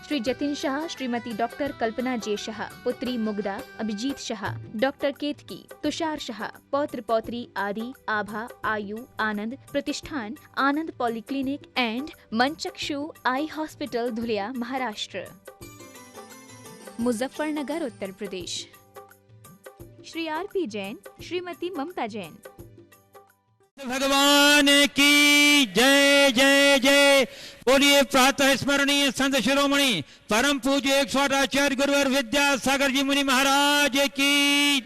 Shri Jatin Shah, Shrimati doctor Kalpana J Shah, पुत्री Mugdha Abhijit Shah, doctor Ketki, Tushar Shah, पौत्र पौत्री आदि, Abha, Ayu, Anand Pratishthan, Anand polyclinic and Manchakshu eye hospital, Dhulia, Maharashtra. Muzaffarnagar, Uttar Pradesh. Shri आर.पी. जैन, श्रीमती ममता जैन। भगवान की जय जय जय। बोलिए प्रातः स्मरणीय संत शिरोमणि परम पूज्य 108 आचार्य गुरुवर विद्यासागर जी मुनि महाराज की।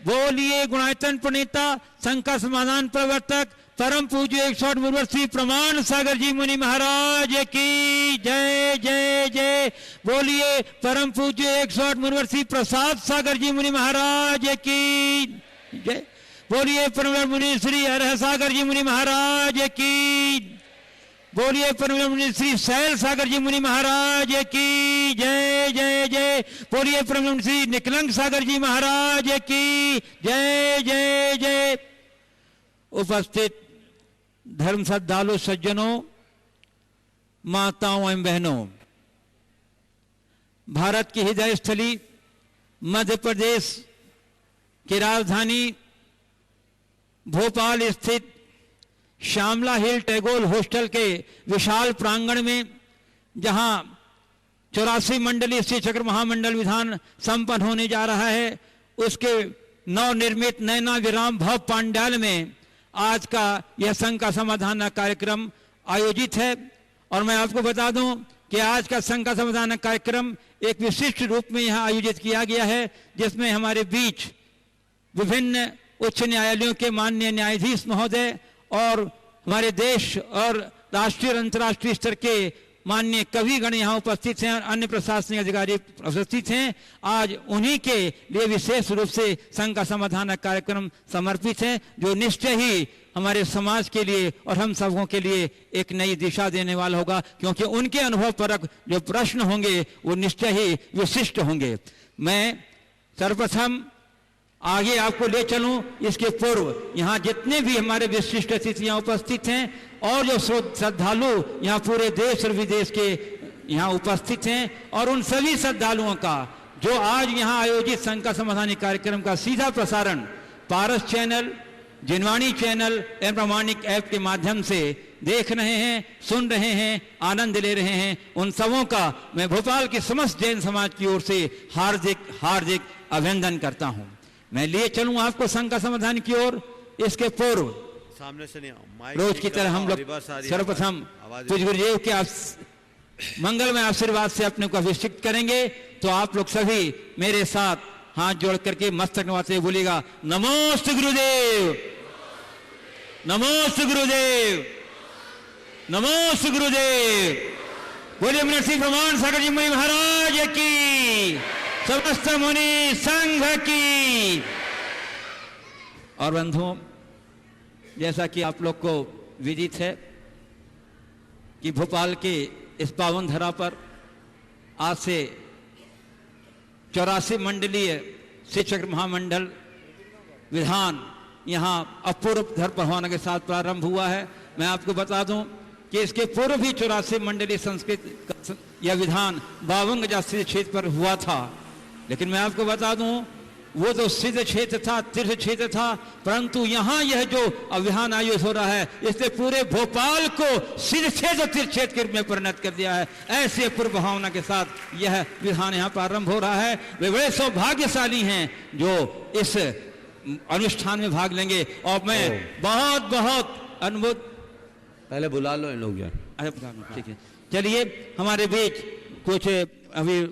बोलिए गुणायतन प्रणेता संघ का समाधान प्रवर्तक परम पूज्य 108 गुरुवर श्री प्रमाण सागर जी मुनि महाराज की जय जय जय। बोलिए परम पूज्य 108 गुरुवर श्री प्रसाद सागर जी मुनि महाराज की जय। बोलिए परम मुनि श्री हरह सागर जी मुनि महाराज की। बोलिए परम मुनि श्री शैल सागर जी मुनि महाराज की जय जय जय। बोलिए परम श्री निकलंग सागर जी महाराज की जय जय जय। उपस्थित धर्म श्रद्धालु सज्जनों, माताओं एवं बहनों, भारत की हृदय स्थली मध्य प्रदेश की राजधानी भोपाल स्थित श्यामला हिल टैगोर हॉस्टल के विशाल प्रांगण में, जहां 84 मंडलीय श्री चक्र महामंडल विधान संपन्न होने जा रहा है, उसके नवनिर्मित नैना विराम भव पांडाल में आज का यह संघ का समाधान कार्यक्रम आयोजित है। और मैं आपको बता दूं कि आज का संघ का समाधान कार्यक्रम एक विशिष्ट रूप में यहाँ आयोजित किया गया है, जिसमें हमारे बीच विभिन्न उच्च न्यायालयों के माननीय न्यायाधीश महोदय और हमारे देश और राष्ट्रीय और अंतर्राष्ट्रीय स्तर के माननीय कविगण यहाँ उपस्थित हैं और अन्य प्रशासनिक अधिकारी उपस्थित हैं। आज उन्हीं के लिए विशेष रूप से संघ का समाधान कार्यक्रम समर्पित है, जो निश्चय ही हमारे समाज के लिए और हम सबों के लिए एक नई दिशा देने वाला होगा, क्योंकि उनके अनुभव परक जो प्रश्न होंगे वो निश्चय ही विशिष्ट होंगे। मैं सर्वप्रथम आगे आपको ले चलूं, इसके पूर्व यहाँ जितने भी हमारे विशिष्ट अतिथियां उपस्थित हैं और जो श्रद्धालु यहाँ पूरे देश और विदेश के यहाँ उपस्थित हैं, और उन सभी श्रद्धालुओं का जो आज यहाँ आयोजित संघ का समाधान कार्यक्रम का सीधा प्रसारण पारस चैनल, जिनवाणी चैनल एवं प्रामाणिक ऐप के माध्यम से देख रहे हैं, सुन रहे हैं, आनंद ले रहे हैं, उन सबों का मैं भोपाल के समस्त जैन समाज की ओर से हार्दिक हार्दिक अभिनंदन करता हूँ। मैं लिए चलूं आपको संघ का समाधान की ओर। इसके पूर्व सामने से नहीं रोज की तरह हम लोग सर्वप्रथम पूज्य गुरुदेव के मंगलमय आशीर्वाद से अपने को अभिषेक करेंगे। तो आप लोग सभी मेरे साथ हाथ जोड़ करके मस्तक नवाते बोलिएगा, नमोस्तु गुरुदेव, नमोस्तु गुरुदेव, नमोस्तु गुरुदेव। बोलिए मुनि श्री प्रमाण सागर जी मुनि महाराज की, समस्त मुनि संघ की। और बंधुओं, जैसा कि आप लोग को विदित है कि भोपाल के इस पावन धरा पर आज से 84 मंडलीय श्री चक्र महामंडल विधान यहाँ अपूर्व धर परवाना के साथ प्रारंभ हुआ है। मैं आपको बता दूं कि इसके पूर्व भी 84 मंडलीय संस्कृत यह विधान 52 जाति क्षेत्र पर हुआ था, लेकिन मैं आपको बता दूं वो तो सिद्ध क्षेत्र था, तीर्थ क्षेत्र था, परंतु यहाँ यह जो अभियान आयोजित हो रहा है, इसने पूरे भोपाल को सिद्ध क्षेत्र तीर्थ क्षेत्र के रूप में परिणत कर दिया है। ऐसे पूर्व भावना के साथ यह विधान यहाँ प्रारंभ हो रहा है। वे बड़े सौभाग्यशाली हैं जो इस अनुष्ठान में भाग लेंगे, और मैं बहुत बहुत अनुभूत। पहले बुला लो इन लोग। ठीक है, चलिए हमारे बीच कुछ अभी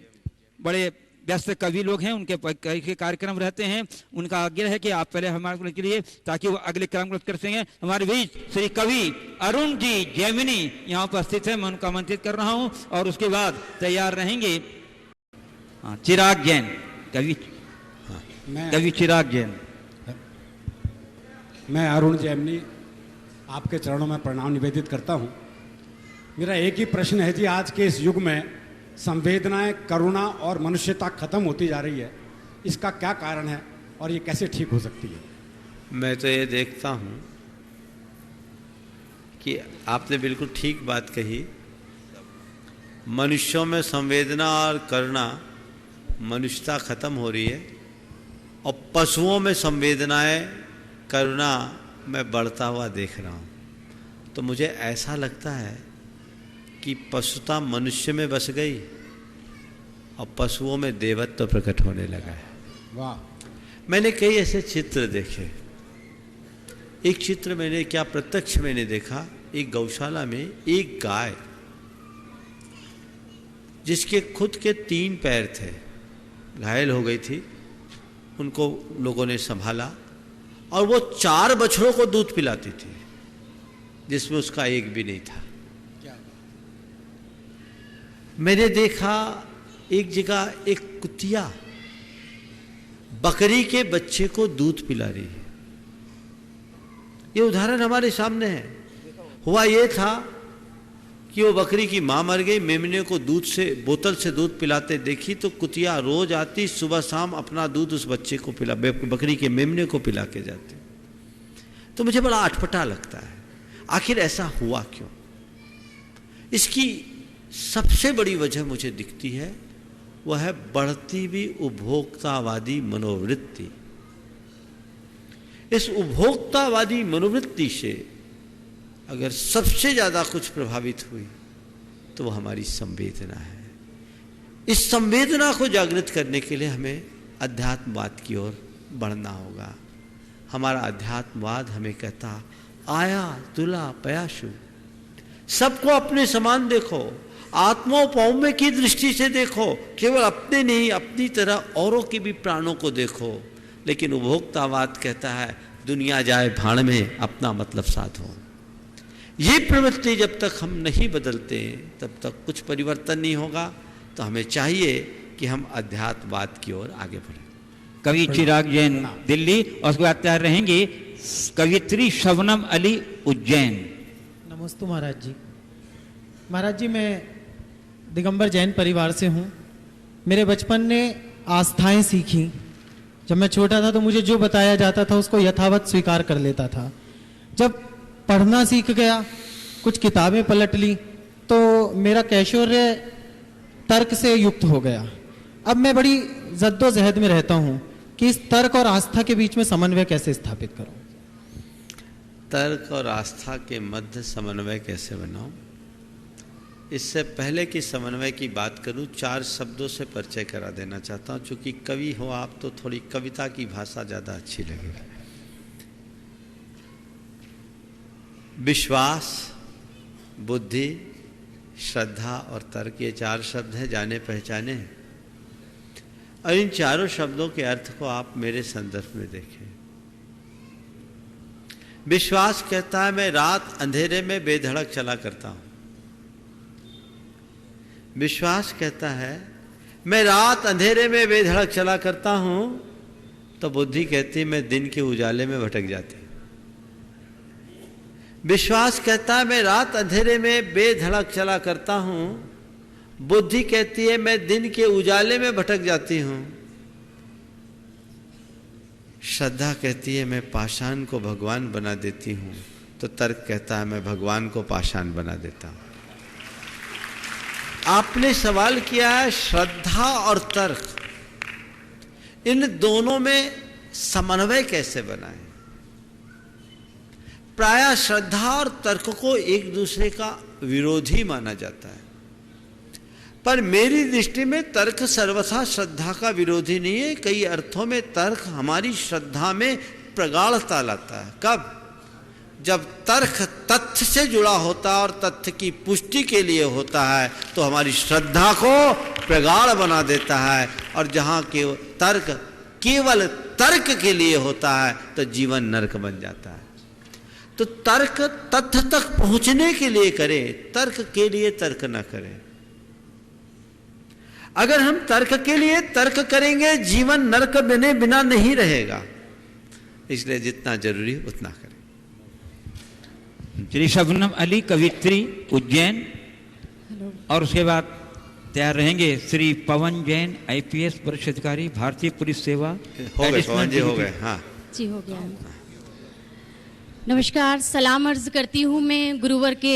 बड़े व्यस्त कवि लोग हैं, उनके कई कार्यक्रम रहते हैं, उनका आग्रह है कि आप पहले हमारे के लिए, ताकि वो अगले क्रम को कर सकें। हमारे बीच श्री कवि अरुण जी जैमिनी यहाँ उपस्थित है, मैं उनको आमंत्रित कर रहा हूँ, और उसके बाद तैयार रहेंगे चिराग जैन, कवि चिराग जैन। मैं अरुण जैमिनी आपके चरणों में प्रणाम निवेदित करता हूँ। मेरा एक ही प्रश्न है जी, आज के इस युग में संवेदनाएं, करुणा और मनुष्यता खत्म होती जा रही है, इसका क्या कारण है और ये कैसे ठीक हो सकती है? मैं तो ये देखता हूँ कि आपने बिल्कुल ठीक बात कही मनुष्यों में संवेदना और करुणा, मनुष्यता खत्म हो रही है और पशुओं में संवेदनाएं, करुणा मैं बढ़ता हुआ देख रहा हूँ। तो मुझे ऐसा लगता है कि पशुता मनुष्य में बस गई और पशुओं में देवत्व प्रकट होने लगा है। वाह। मैंने कई ऐसे चित्र देखे। एक चित्र मैंने क्या प्रत्यक्ष मैंने देखा, एक गौशाला में एक गाय जिसके खुद के 3 पैर थे, घायल हो गई थी, उनको लोगों ने संभाला और वो 4 बछड़ों को दूध पिलाती थी जिसमें उसका एक भी नहीं था। मैंने देखा एक जगह एक कुतिया बकरी के बच्चे को दूध पिला रही है। ये उदाहरण हमारे सामने है। हुआ ये था कि वो बकरी की मां मर गई, मेमने को दूध से बोतल से दूध पिलाते देखी तो कुतिया रोज आती, सुबह शाम अपना दूध उस बच्चे को पिला, बकरी के मेमने को पिला के जाते। तो मुझे बड़ा अटपटा लगता है, आखिर ऐसा हुआ क्यों? इसकी सबसे बड़ी वजह मुझे दिखती है, वह है बढ़ती हुई उपभोक्तावादी मनोवृत्ति। इस उपभोक्तावादी मनोवृत्ति से अगर सबसे ज्यादा कुछ प्रभावित हुई तो वो हमारी संवेदना है। इस संवेदना को जागृत करने के लिए हमें अध्यात्मवाद की ओर बढ़ना होगा। हमारा अध्यात्मवाद हमें कहता, आया तुला पयाशु, सबको अपने समान देखो, आत्मोपौम्य की दृष्टि से देखो, केवल अपने नहीं अपनी तरह औरों के भी प्राणों को देखो। लेकिन उपभोक्तावाद कहता है दुनिया जाए भाड़ में, अपना मतलब साधो। ये प्रवृत्ति जब तक हम नहीं बदलते तब तक कुछ परिवर्तन नहीं होगा। तो हमें चाहिए कि हम अध्यात्मवाद की ओर आगे बढ़ें। कवि चिराग जैन दिल्ली, और उसके बाद तैयार रहेंगी कवित्री शबनम अली उज्जैन। नमस्ते महाराज जी। महाराज जी, मैं दिगंबर जैन परिवार से हूँ। मेरे बचपन ने आस्थाएं सीखी। जब मैं छोटा था तो मुझे जो बताया जाता था उसको यथावत स्वीकार कर लेता था। जब पढ़ना सीख गया, कुछ किताबें पलट ली, तो मेरा कैशोर्य तर्क से युक्त हो गया। अब मैं बड़ी जद्दोजहद में रहता हूँ कि इस तर्क और आस्था के बीच में समन्वय कैसे स्थापित करूँ। तर्क और आस्था के मध्य समन्वय कैसे बनाऊं? इससे पहले कि समन्वय की बात करूं, 4 शब्दों से परिचय करा देना चाहता हूं। चूंकि कवि हो आप तो थोड़ी कविता की भाषा ज़्यादा अच्छी लगेगी। विश्वास, बुद्धि, श्रद्धा और तर्क, ये 4 शब्द हैं, जाने पहचाने हैं। और इन चारों शब्दों के अर्थ को आप मेरे संदर्भ में देखें। विश्वास कहता है मैं रात अंधेरे में बेधड़क चला करता हूं। विश्वास कहता है मैं रात अंधेरे में बेधड़क चला करता हूं। तो बुद्धि कहती है मैं दिन के उजाले में भटक जाती। विश्वास कहता है मैं रात अंधेरे में बेधड़क चला करता हूं। बुद्धि कहती है मैं दिन के उजाले में भटक जाती हूं। श्रद्धा कहती है मैं पाषाण को भगवान बना देती हूं। तो तर्क कहता है मैं भगवान को पाषाण बना देता हूं। आपने सवाल किया है श्रद्धा और तर्क, इन दोनों में समन्वय कैसे बनाएं? प्रायः श्रद्धा और तर्क को एक दूसरे का विरोधी माना जाता है, पर मेरी दृष्टि में तर्क सर्वथा श्रद्धा का विरोधी नहीं है। कई अर्थों में तर्क हमारी श्रद्धा में प्रगाढ़ता लाता है। कब? जब तर्क तथ्य से जुड़ा होता है और तथ्य की पुष्टि के लिए होता है तो हमारी श्रद्धा को प्रगाढ़ बना देता है। और जहाँ के तर्क केवल तर्क के लिए होता है तो जीवन नरक बन जाता है। तो तर्क तथ्य तक पहुंचने के लिए करें, तर्क के लिए तर्क न करें। अगर हम तर्क के लिए तर्क करेंगे जीवन नरक बने बिना नहीं रहेगा। इसलिए जितना जरूरी उतना करें। श्री शबनम अली कवित्री उज्जैन, और उसके बाद तैयार रहेंगे श्री पवन जैन IPS वरिष्ठ अधिकारी भारतीय पुलिस सेवा। हो गए पवन जी, हो गए। हाँ जी, हो गया। नमस्कार, सलाम अर्ज करती हूँ मैं गुरुवर के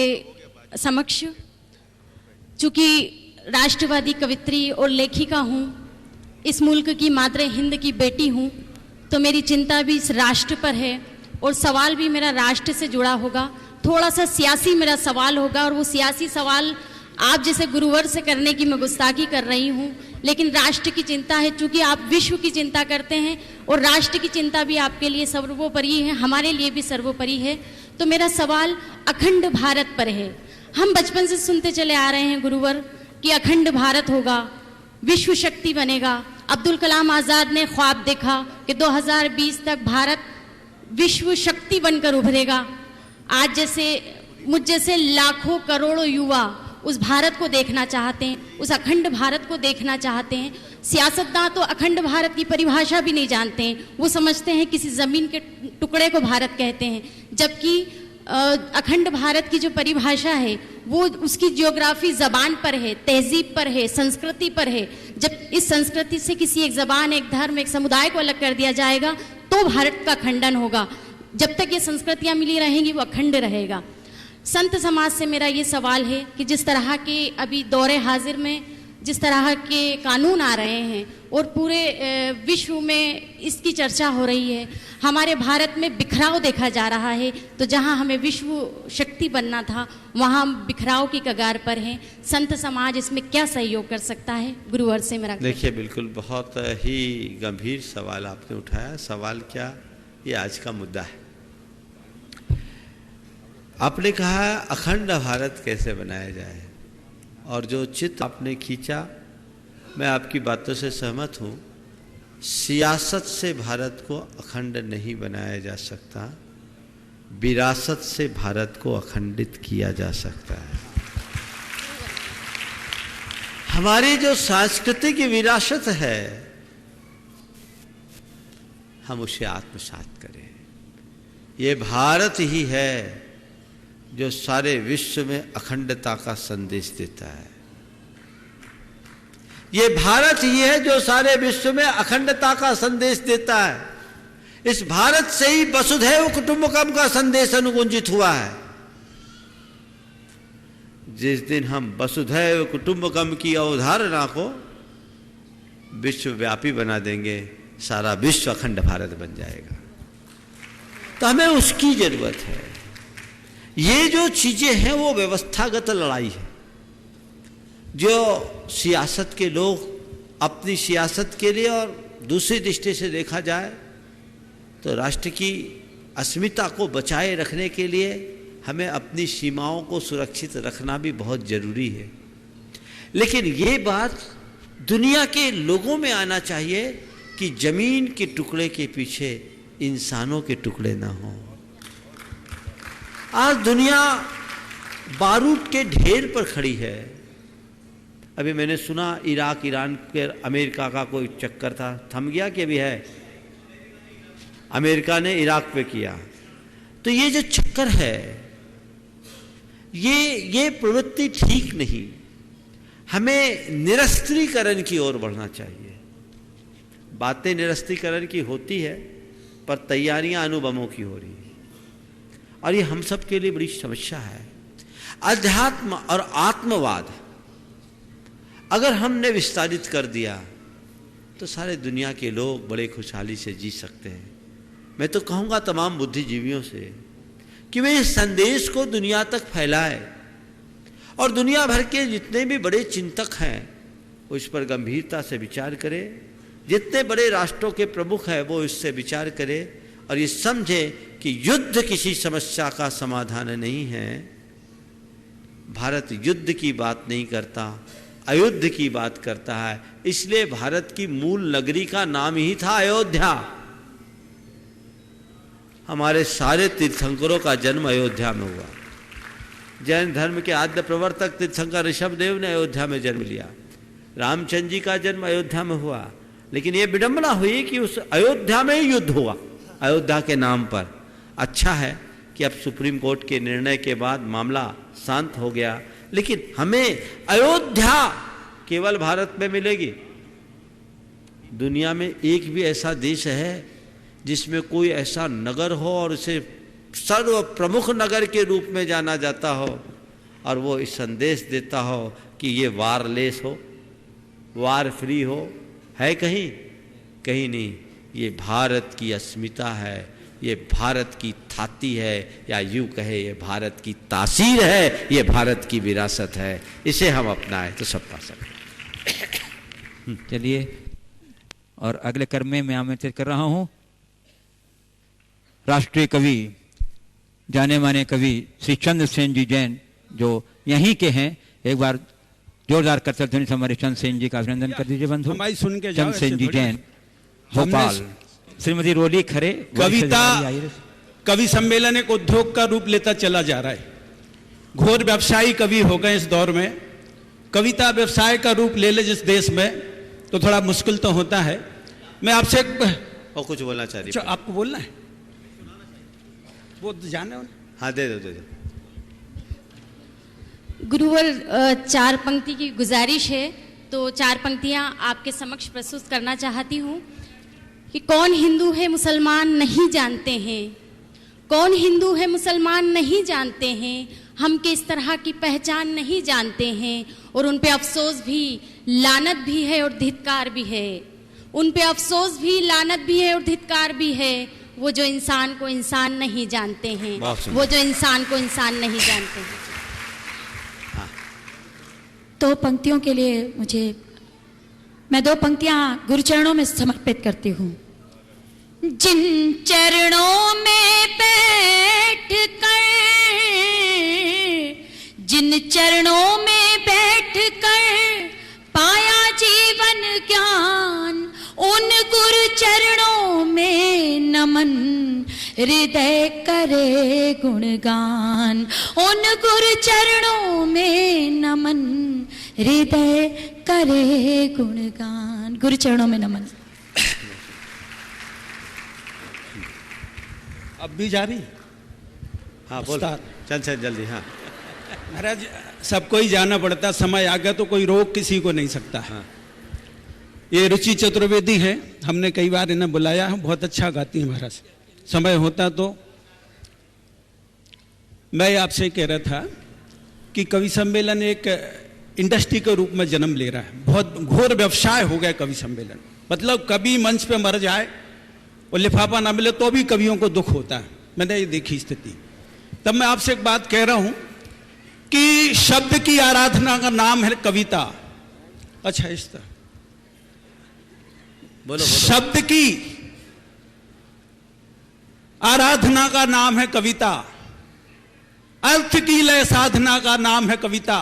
समक्ष। चूंकि राष्ट्रवादी कवित्री और लेखिका हूँ, इस मुल्क की मातृ हिंद की बेटी हूँ, तो मेरी चिंता भी इस राष्ट्र पर है और सवाल भी मेरा राष्ट्र से जुड़ा होगा। थोड़ा सा सियासी मेरा सवाल होगा और वो सियासी सवाल आप जैसे गुरुवर से करने की मैं गुस्ताखी कर रही हूँ, लेकिन राष्ट्र की चिंता है। चूंकि आप विश्व की चिंता करते हैं और राष्ट्र की चिंता भी आपके लिए सर्वोपरि है, हमारे लिए भी सर्वोपरि है, तो मेरा सवाल अखंड भारत पर है। हम बचपन से सुनते चले आ रहे हैं गुरुवर कि अखंड भारत होगा, विश्व शक्ति बनेगा। अब्दुल कलाम आज़ाद ने ख्वाब देखा कि 2020 तक भारत विश्व शक्ति बनकर उभरेगा। आज जैसे मुझ जैसे लाखों करोड़ों युवा उस भारत को देखना चाहते हैं, उस अखंड भारत को देखना चाहते हैं। सियासतदान तो अखंड भारत की परिभाषा भी नहीं जानते हैं, वो समझते हैं किसी ज़मीन के टुकड़े को भारत कहते हैं, जबकि अखंड भारत की जो परिभाषा है वो उसकी जियोग्राफी ज़बान पर है, तहजीब पर है, संस्कृति पर है। जब इस संस्कृति से किसी एक ज़बान, एक धर्म, एक समुदाय को अलग कर दिया जाएगा तो भारत का खंडन होगा। जब तक ये संस्कृतियाँ मिली रहेंगी वो अखंड रहेगा। संत समाज से मेरा ये सवाल है कि जिस तरह के अभी दौरे हाजिर में जिस तरह के कानून आ रहे हैं और पूरे विश्व में इसकी चर्चा हो रही है, हमारे भारत में बिखराव देखा जा रहा है, तो जहां हमें विश्व शक्ति बनना था वहां हम बिखराव की कगार पर हैं। संत समाज इसमें क्या सहयोग कर सकता है? गुरुवर से मेरा देखिए, बिल्कुल बहुत ही गंभीर सवाल आपने उठाया। सवाल क्या, ये आज का मुद्दा है। आपने कहा अखंड भारत कैसे बनाया जाए, और जो चित्र आपने खींचा, मैं आपकी बातों से सहमत हूँ। सियासत से भारत को अखंड नहीं बनाया जा सकता, विरासत से भारत को अखंडित किया जा सकता है। हमारी जो सांस्कृतिक विरासत है हम उसे आत्मसात करें। ये भारत ही है जो सारे विश्व में अखंडता का संदेश देता है। ये भारत ही है जो सारे विश्व में अखंडता का संदेश देता है। इस भारत से ही वसुधैव कुटुंबकम का संदेश अनुगुंजित हुआ है। जिस दिन हम वसुधैव कुटुंबकम की अवधारणा को विश्वव्यापी बना देंगे, सारा विश्व अखंड भारत बन जाएगा। तो हमें उसकी जरूरत है। ये जो चीजें हैं वो व्यवस्थागत लड़ाई है। जो सियासत के लोग अपनी सियासत के लिए, और दूसरी दृष्टि से देखा जाए तो राष्ट्र की अस्मिता को बचाए रखने के लिए हमें अपनी सीमाओं को सुरक्षित रखना भी बहुत जरूरी है। लेकिन ये बात दुनिया के लोगों में आना चाहिए कि जमीन के टुकड़े के पीछे इंसानों के टुकड़े ना हों। आज दुनिया बारूद के ढेर पर खड़ी है। अभी मैंने सुना इराक ईरान के अमेरिका का कोई चक्कर था, थम गया कि अभी है? अमेरिका ने इराक पे किया। तो ये जो चक्कर है, ये प्रवृत्ति ठीक नहीं। हमें निरस्त्रीकरण की ओर बढ़ना चाहिए। बातें निरस्त्रीकरण की होती है पर तैयारियां अनुभवों की हो रही है, और ये हम सब के लिए बड़ी समस्या है। अध्यात्म और आत्मवाद अगर हमने विस्तारित कर दिया तो सारे दुनिया के लोग बड़े खुशहाली से जी सकते हैं। मैं तो कहूँगा तमाम बुद्धिजीवियों से कि वे इस संदेश को दुनिया तक फैलाए, और दुनिया भर के जितने भी बड़े चिंतक हैं वो इस पर गंभीरता से विचार करें। जितने बड़े राष्ट्रों के प्रमुख हैं वो इससे विचार करें और ये समझे कि युद्ध किसी समस्या का समाधान नहीं है। भारत युद्ध की बात नहीं करता, अयुद्ध की बात करता है। इसलिए भारत की मूल नगरी का नाम ही था अयोध्या। हमारे सारे तीर्थंकरों का जन्म अयोध्या में हुआ। जैन धर्म के आद्य प्रवर्तक तीर्थंकर ऋषभदेव ने अयोध्या में जन्म लिया। रामचंद्र जी का जन्म अयोध्या में हुआ। लेकिन ये विडंबना हुई कि उस अयोध्या में ही युद्ध हुआ, अयोध्या के नाम पर। अच्छा है कि अब सुप्रीम कोर्ट के निर्णय के बाद मामला शांत हो गया, लेकिन हमें अयोध्या केवल भारत में मिलेगी? दुनिया में एक भी ऐसा देश है जिसमें कोई ऐसा नगर हो और उसे सर्व प्रमुख नगर के रूप में जाना जाता हो और वो इस संदेश देता हो कि ये वारलेस हो, वार फ्री हो, है कहीं? कहीं नहीं। ये भारत की अस्मिता है, ये भारत की थाती है, या यूं कहे ये भारत की तासीर है, ये भारत की विरासत है। इसे हम अपनाएं तो सब पा सकते। चलिए, और अगले कर्म में मैं आमंत्रित कर रहा हूं राष्ट्रीय कवि, जाने माने कवि श्री चंद्रसेन जी जैन, जो यहीं के हैं। एक बार जोरदार करतल ध्वनि से हमारे चंद्रसेन जी का अभिनंदन कर दीजिए बंधु। हमारी सुन के जाओ, चंद्रसेन जी ऐसे थोड़ी। जैन, भोपाल। श्रीमती रोली खरे। कविता कवि सम्मेलन एक उद्योग का रूप लेता चला जा रहा है। घोर व्यवसायी कवि हो गए इस दौर में। कविता व्यवसाय का रूप ले ले जिस देश में, तो थोड़ा मुश्किल तो होता है। मैं आपसे और कुछ बोलना चाह रही? आपको बोलना है? वो जाने हो? हाँ, दे दो, दे दो। गुरुवर, 4 पंक्ति की गुजारिश है, तो 4 पंक्तियां आपके समक्ष प्रस्तुत करना चाहती हूँ। कि कौन हिंदू है मुसलमान नहीं जानते हैं, कौन हिंदू है मुसलमान नहीं जानते हैं, हम किस तरह की पहचान नहीं जानते हैं, और उन पे अफसोस भी, लानत भी है और धिक्कार भी है। उन पे अफसोस भी, लानत भी है और धिक्कार भी है, वो जो इंसान को इंसान नहीं जानते हैं, वो जो इंसान को इंसान नहीं जानते हैं। तो पंक्तियों के लिए मैं 2 पंक्तियां गुरुचरणों में समर्पित करती हूँ। जिन चरणों में बैठ कर, जिन चरणों में बैठ कर पाया जीवन ज्ञान, उन गुरु चरणों में नमन, हृदय करे गुणगान। उन गुरु चरणों में नमन, हृदय करे गुणगान। गुरु चरणों में नमन। अब भी जारी? हाँ, बोल। चल जल्दी। हाँ महाराज, सबको ही जाना पड़ता, समय आ गया तो कोई रोक किसी को नहीं सकता। हाँ। ये रुचि चतुर्वेदी है, हमने कई बार इन्हें बुलाया है, बहुत अच्छा गाती है महाराज। समय होता तो मैं आपसे कह रहा था कि कवि सम्मेलन एक इंडस्ट्री के रूप में जन्म ले रहा है। बहुत घोर व्यवसाय हो गया कवि सम्मेलन। मतलब कवि मंच पे मर जाए और लिफाफा ना मिले तो भी कवियों को दुख होता है। मैंने ये देखी स्थिति। तब मैं आपसे एक बात कह रहा हूं कि शब्द की आराधना का नाम है कविता। अच्छा, इस तरह बोलो। शब्द की आराधना का नाम है कविता, अर्थ की लय साधना का नाम है कविता।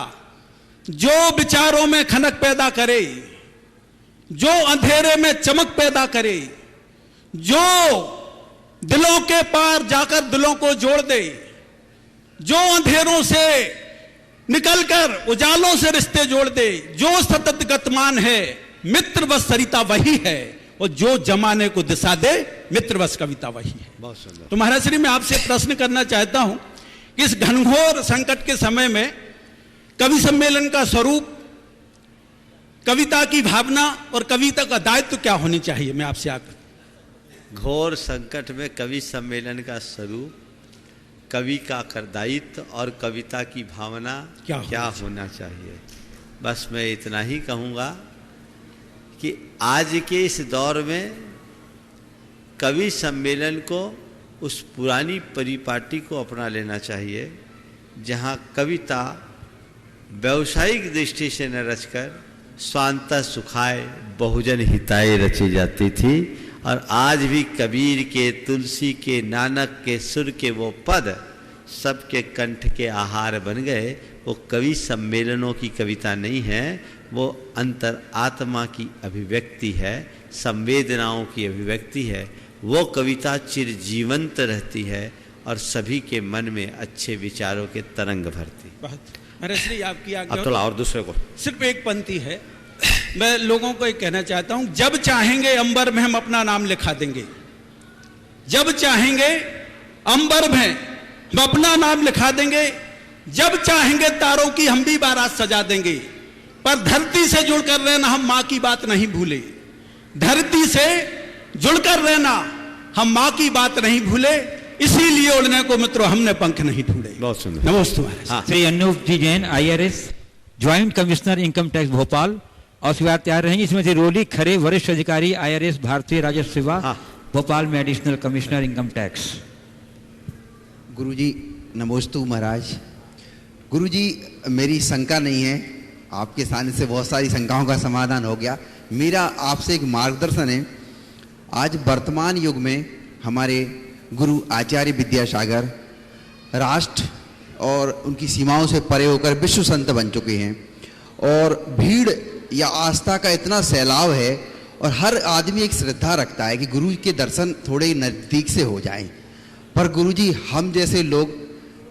जो विचारों में खनक पैदा करे, जो अंधेरे में चमक पैदा करे, जो दिलों के पार जाकर दिलों को जोड़ दे, जो अंधेरों से निकलकर उजालों से रिश्ते जोड़ दे, जो सतत गतमान है मित्रवश सरिता वही है, और जो जमाने को दिशा दे मित्रवश कविता वही है। बहुत सुंदर। तो महाराज श्री, मैं आपसे प्रश्न करना चाहता हूं कि इस घनघोर संकट के समय में कवि सम्मेलन का स्वरूप, कविता की भावना और कविता का दायित्व क्या होनी चाहिए? मैं आपसे आकर। घोर संकट में कवि सम्मेलन का स्वरूप, कवि का दायित्व और कविता की भावना क्या होना चाहिए? बस मैं इतना ही कहूँगा कि आज के इस दौर में कवि सम्मेलन को उस पुरानी परिपाटी को अपना लेना चाहिए जहाँ कविता व्यावसायिक दृष्टि से न रचकर स्वांतः सुखाय बहुजन हिताय रची जाती थी। और आज भी कबीर के, तुलसी के, नानक के सुर के वो पद सबके कंठ के आहार बन गए। वो कवि सम्मेलनों की कविता नहीं है, वो अंतर आत्मा की अभिव्यक्ति है, संवेदनाओं की अभिव्यक्ति है। वो कविता चिरजीवंत रहती है और सभी के मन में अच्छे विचारों के तरंग भरती। श्री आपकी अब थोड़ा और दूसरे को, सिर्फ एक पंक्ति है, मैं लोगों को एक कहना चाहता हूं। जब चाहेंगे अंबर में हम अपना नाम लिखा देंगे, जब चाहेंगे अंबर में हम अपना नाम लिखा देंगे, जब चाहेंगे तारों की हम भी बारात सजा देंगे, पर धरती से जुड़कर रहना हम माँ की बात नहीं भूले। धरती से जुड़कर रहना हम माँ की बात नहीं भूले, इसीलिए उड़ने को मित्रों हमने पंख नहीं ढूंढे। बहुत सुंदर। नमस्ते। Shri Anup ji Jain, IRS। Joint commissioner income tax Bhopal, और उसके बाद तैयार रहेंगी श्रीमती रोली खरे, वरिष्ठ अधिकारी IRS भारतीय राजस्व सेवा भोपाल में एडिशनल कमिश्नर इनकम टैक्स। गुरुजी नमोस्तु महाराज। गुरुजी मेरी शंका नहीं है, आपके सामने से बहुत सारी शंकाओं का समाधान हो गया। मेरा आपसे एक मार्गदर्शन है। आज वर्तमान युग में हमारे गुरु आचार्य विद्यासागर राष्ट्र और उनकी सीमाओं से परे होकर विश्व संत बन चुके हैं, और भीड़ या आस्था का इतना सैलाव है, और हर आदमी एक श्रद्धा रखता है कि गुरु के दर्शन थोड़े नज़दीक से हो जाएं। पर गुरुजी हम जैसे लोग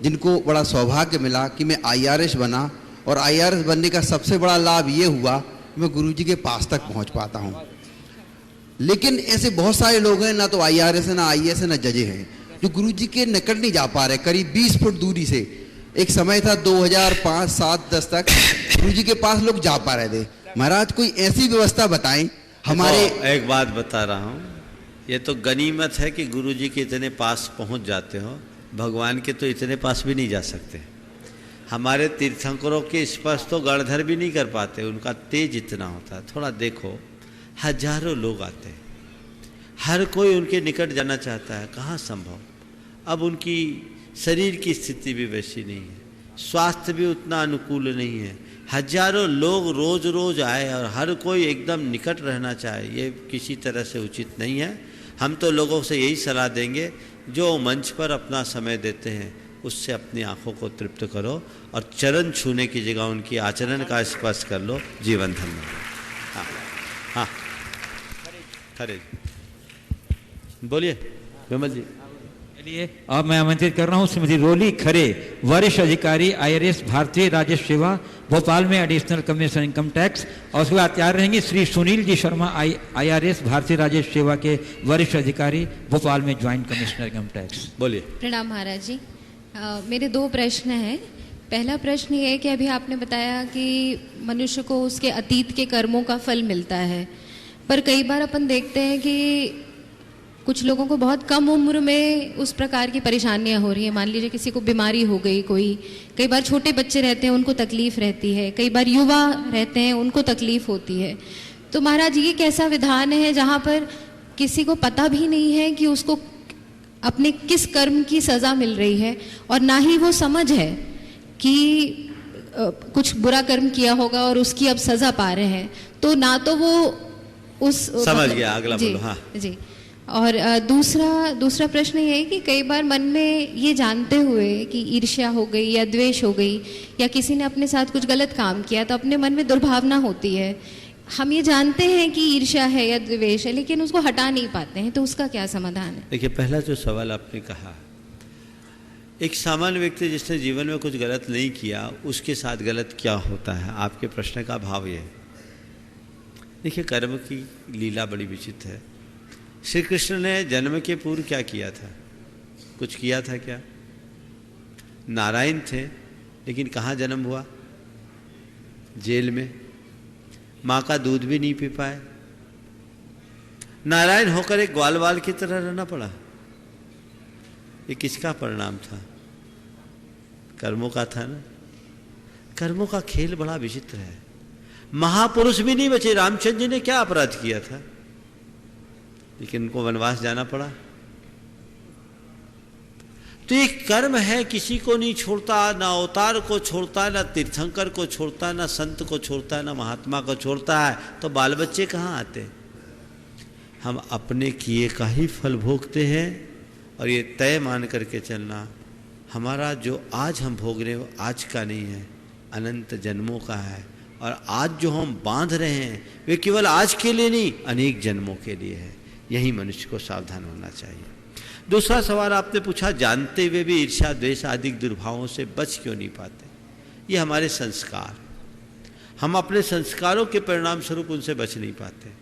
जिनको बड़ा सौभाग्य मिला कि मैं IRS बना, और IRS बनने का सबसे बड़ा लाभ ये हुआ कि मैं गुरुजी के पास तक पहुंच पाता हूं। लेकिन ऐसे बहुत सारे लोग हैं, ना तो IRS है, ना IAS है, ना जजे हैं, जो गुरुजी के निकट नहीं जा पा रहे। करीब 20 फुट दूरी से एक समय था 2005, 7, 10 तक गुरुजी के पास लोग जा पा रहे थे। महाराज कोई ऐसी व्यवस्था बताएं हमारे। एक बात बता रहा हूँ, ये तो गनीमत है कि गुरुजी के इतने पास पहुँच जाते हो, भगवान के तो इतने पास भी नहीं जा सकते। हमारे तीर्थंकरों के स्पर्श तो गणधर भी नहीं कर पाते, उनका तेज इतना होता है। थोड़ा देखो, हजारों लोग आते हैं, हर कोई उनके निकट जाना चाहता है, कहाँ संभव। अब उनकी शरीर की स्थिति भी वैसी नहीं है, स्वास्थ्य भी उतना अनुकूल नहीं है। हजारों लोग रोज रोज आए और हर कोई एकदम निकट रहना चाहे, ये किसी तरह से उचित नहीं है। हम तो लोगों से यही सलाह देंगे, जो मंच पर अपना समय देते हैं उससे अपनी आंखों को तृप्त करो, और चरण छूने की जगह उनकी आचरण का स्पर्श कर लो, जीवन धन्य। हाँ हाँ, खरे बोलिए विमल जी। चलिए अब मैं आमंत्रित कर रहा हूँ श्रीमती रोली खरे, वरिष्ठ अधिकारी IRS भारतीय राजस्व सेवा भोपाल में एडिशनल कमिश्नर इनकम टैक्स, और उसके बाद तैयार रहेंगे श्री सुनील जी शर्मा IRS भारतीय राजस्व सेवा के वरिष्ठ अधिकारी भोपाल में ज्वाइंट कमिश्नर इनकम टैक्स। बोलिए। प्रणाम महाराज जी। मेरे 2 प्रश्न हैं। पहला प्रश्न ये है कि अभी आपने बताया कि मनुष्य को उसके अतीत के कर्मों का फल मिलता है, पर कई बार अपन देखते हैं कि कुछ लोगों को बहुत कम उम्र में उस प्रकार की परेशानियां हो रही हैं। मान लीजिए किसी को बीमारी हो गई, कई बार छोटे बच्चे रहते हैं उनको तकलीफ रहती है, कई बार युवा रहते हैं उनको तकलीफ होती है। तो महाराज ये कैसा विधान है जहाँ पर किसी को पता भी नहीं है कि उसको अपने किस कर्म की सज़ा मिल रही है, और ना ही वो समझ है कि कुछ बुरा कर्म किया होगा और उसकी अब सज़ा पा रहे हैं, तो ना तो वो उस समझ गया, अगला बोलो। हाँ जी। और दूसरा प्रश्न ये है कि कई बार मन में ये जानते हुए कि ईर्ष्या हो गई या द्वेष हो गई या किसी ने अपने साथ कुछ गलत काम किया, तो अपने मन में दुर्भावना होती है। हम ये जानते हैं कि ईर्ष्या है या द्वेष है, लेकिन उसको हटा नहीं पाते हैं, तो उसका क्या समाधान है? देखिए, पहला जो सवाल आपने कहा, एक सामान्य व्यक्ति जिसने जीवन में कुछ गलत नहीं किया उसके साथ गलत क्या होता है, आपके प्रश्न का भाव ये है। देखिए, कर्म की लीला बड़ी विचित्र है। श्री कृष्ण ने जन्म के पूर्व क्या किया था? कुछ किया था क्या? नारायण थे, लेकिन कहाँ जन्म हुआ? जेल में। माँ का दूध भी नहीं पी पाए। नारायण होकर एक ग्वालवाल की तरह रहना पड़ा। ये किसका परिणाम था? कर्मों का था ना। कर्मों का खेल बड़ा विचित्र है। महापुरुष भी नहीं बचे। रामचंद्र जी ने क्या अपराध किया था, लेकिन उनको वनवास जाना पड़ा। तो ये कर्म है, किसी को नहीं छोड़ता, ना अवतार को छोड़ता, ना तीर्थंकर को छोड़ता, ना संत को छोड़ता, ना महात्मा को छोड़ता है। तो बाल बच्चे कहाँ आते? हम अपने किए का ही फल भोगते हैं। और ये तय मान करके चलना, हमारा जो आज हम भोग रहे हो आज का नहीं है, अनंत जन्मों का है। और आज जो हम बांध रहे हैं वे केवल आज के लिए नहीं, अनेक जन्मों के लिए है। यही मनुष्य को सावधान होना चाहिए। दूसरा सवाल आपने पूछा, जानते हुए भी ईर्ष्या द्वेष आदि दुर्भावों से बच क्यों नहीं पाते? ये हमारे संस्कार, हम अपने संस्कारों के परिणाम स्वरूप उनसे बच नहीं पाते।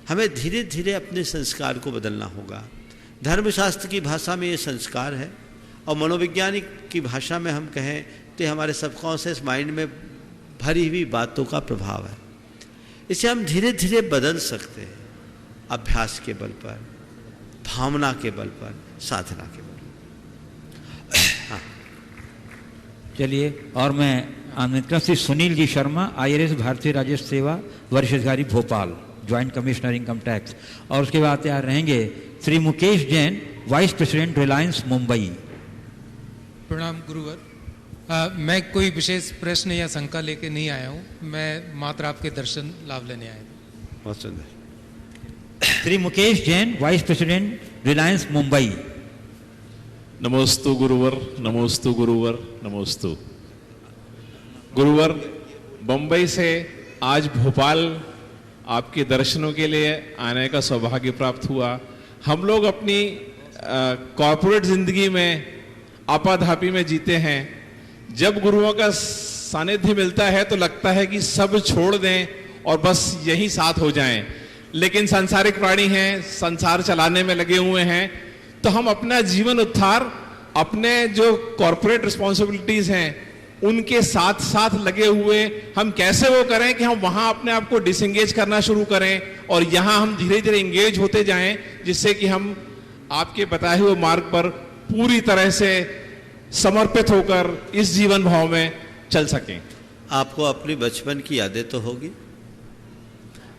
हमें धीरे धीरे अपने संस्कार को बदलना होगा। धर्मशास्त्र की भाषा में ये संस्कार है, और मनोवैज्ञानिक की भाषा में हम कहें तो हमारे सबकॉन्शियस माइंड में भरी हुई बातों का प्रभाव है। इसे हम धीरे धीरे बदल सकते हैं, अभ्यास के बल पर, भावना के बल पर, साधना के बल पर। हाँ। चलिए, और मैं आमंत्रित करता श्री सुनील जी शर्मा, IRS भारतीय राजस्व सेवा वरिष्ठ अधिकारी Bhopal, joint commissioner income tax. और उसके बाद तैयार रहेंगे श्री मुकेश जैन, वाइस प्रेसिडेंट रिलायंस मुंबई। प्रणाम गुरुवर। मैं कोई विशेष प्रश्न या शंका लेके नहीं आया हूँ, मैं मात्र आपके दर्शन लाभ लेने आया हूँ। बहुत सुंदर। Shri Mukesh Jain, vice president Reliance Mumbai. नमोस्तु गुरुवर, नमोस्तु गुरुवर, नमोस्तु गुरुवर। बम्बई से आज भोपाल आपके दर्शनों के लिए आने का सौभाग्य प्राप्त हुआ। हम लोग अपनी कॉर्पोरेट जिंदगी में आपाधापी में जीते हैं। जब गुरुओं का सानिध्य मिलता है तो लगता है कि सब छोड़ दें और बस यही साथ हो जाएं, लेकिन सांसारिक प्राणी हैं, संसार चलाने में लगे हुए हैं, तो हम अपना जीवन उद्धार अपने जो कॉर्पोरेट रिस्पॉन्सिबिलिटीज हैं उनके साथ साथ लगे हुए हम कैसे वो करें कि हम वहां अपने आप को डिसएंगेज करना शुरू करें और यहां हम धीरे धीरे एंगेज होते जाएं, जिससे कि हम आपके बताए हुए मार्ग पर पूरी तरह से समर्पित होकर इस जीवन भाव में चल सकें। आपको अपनी बचपन की यादें तो होगी,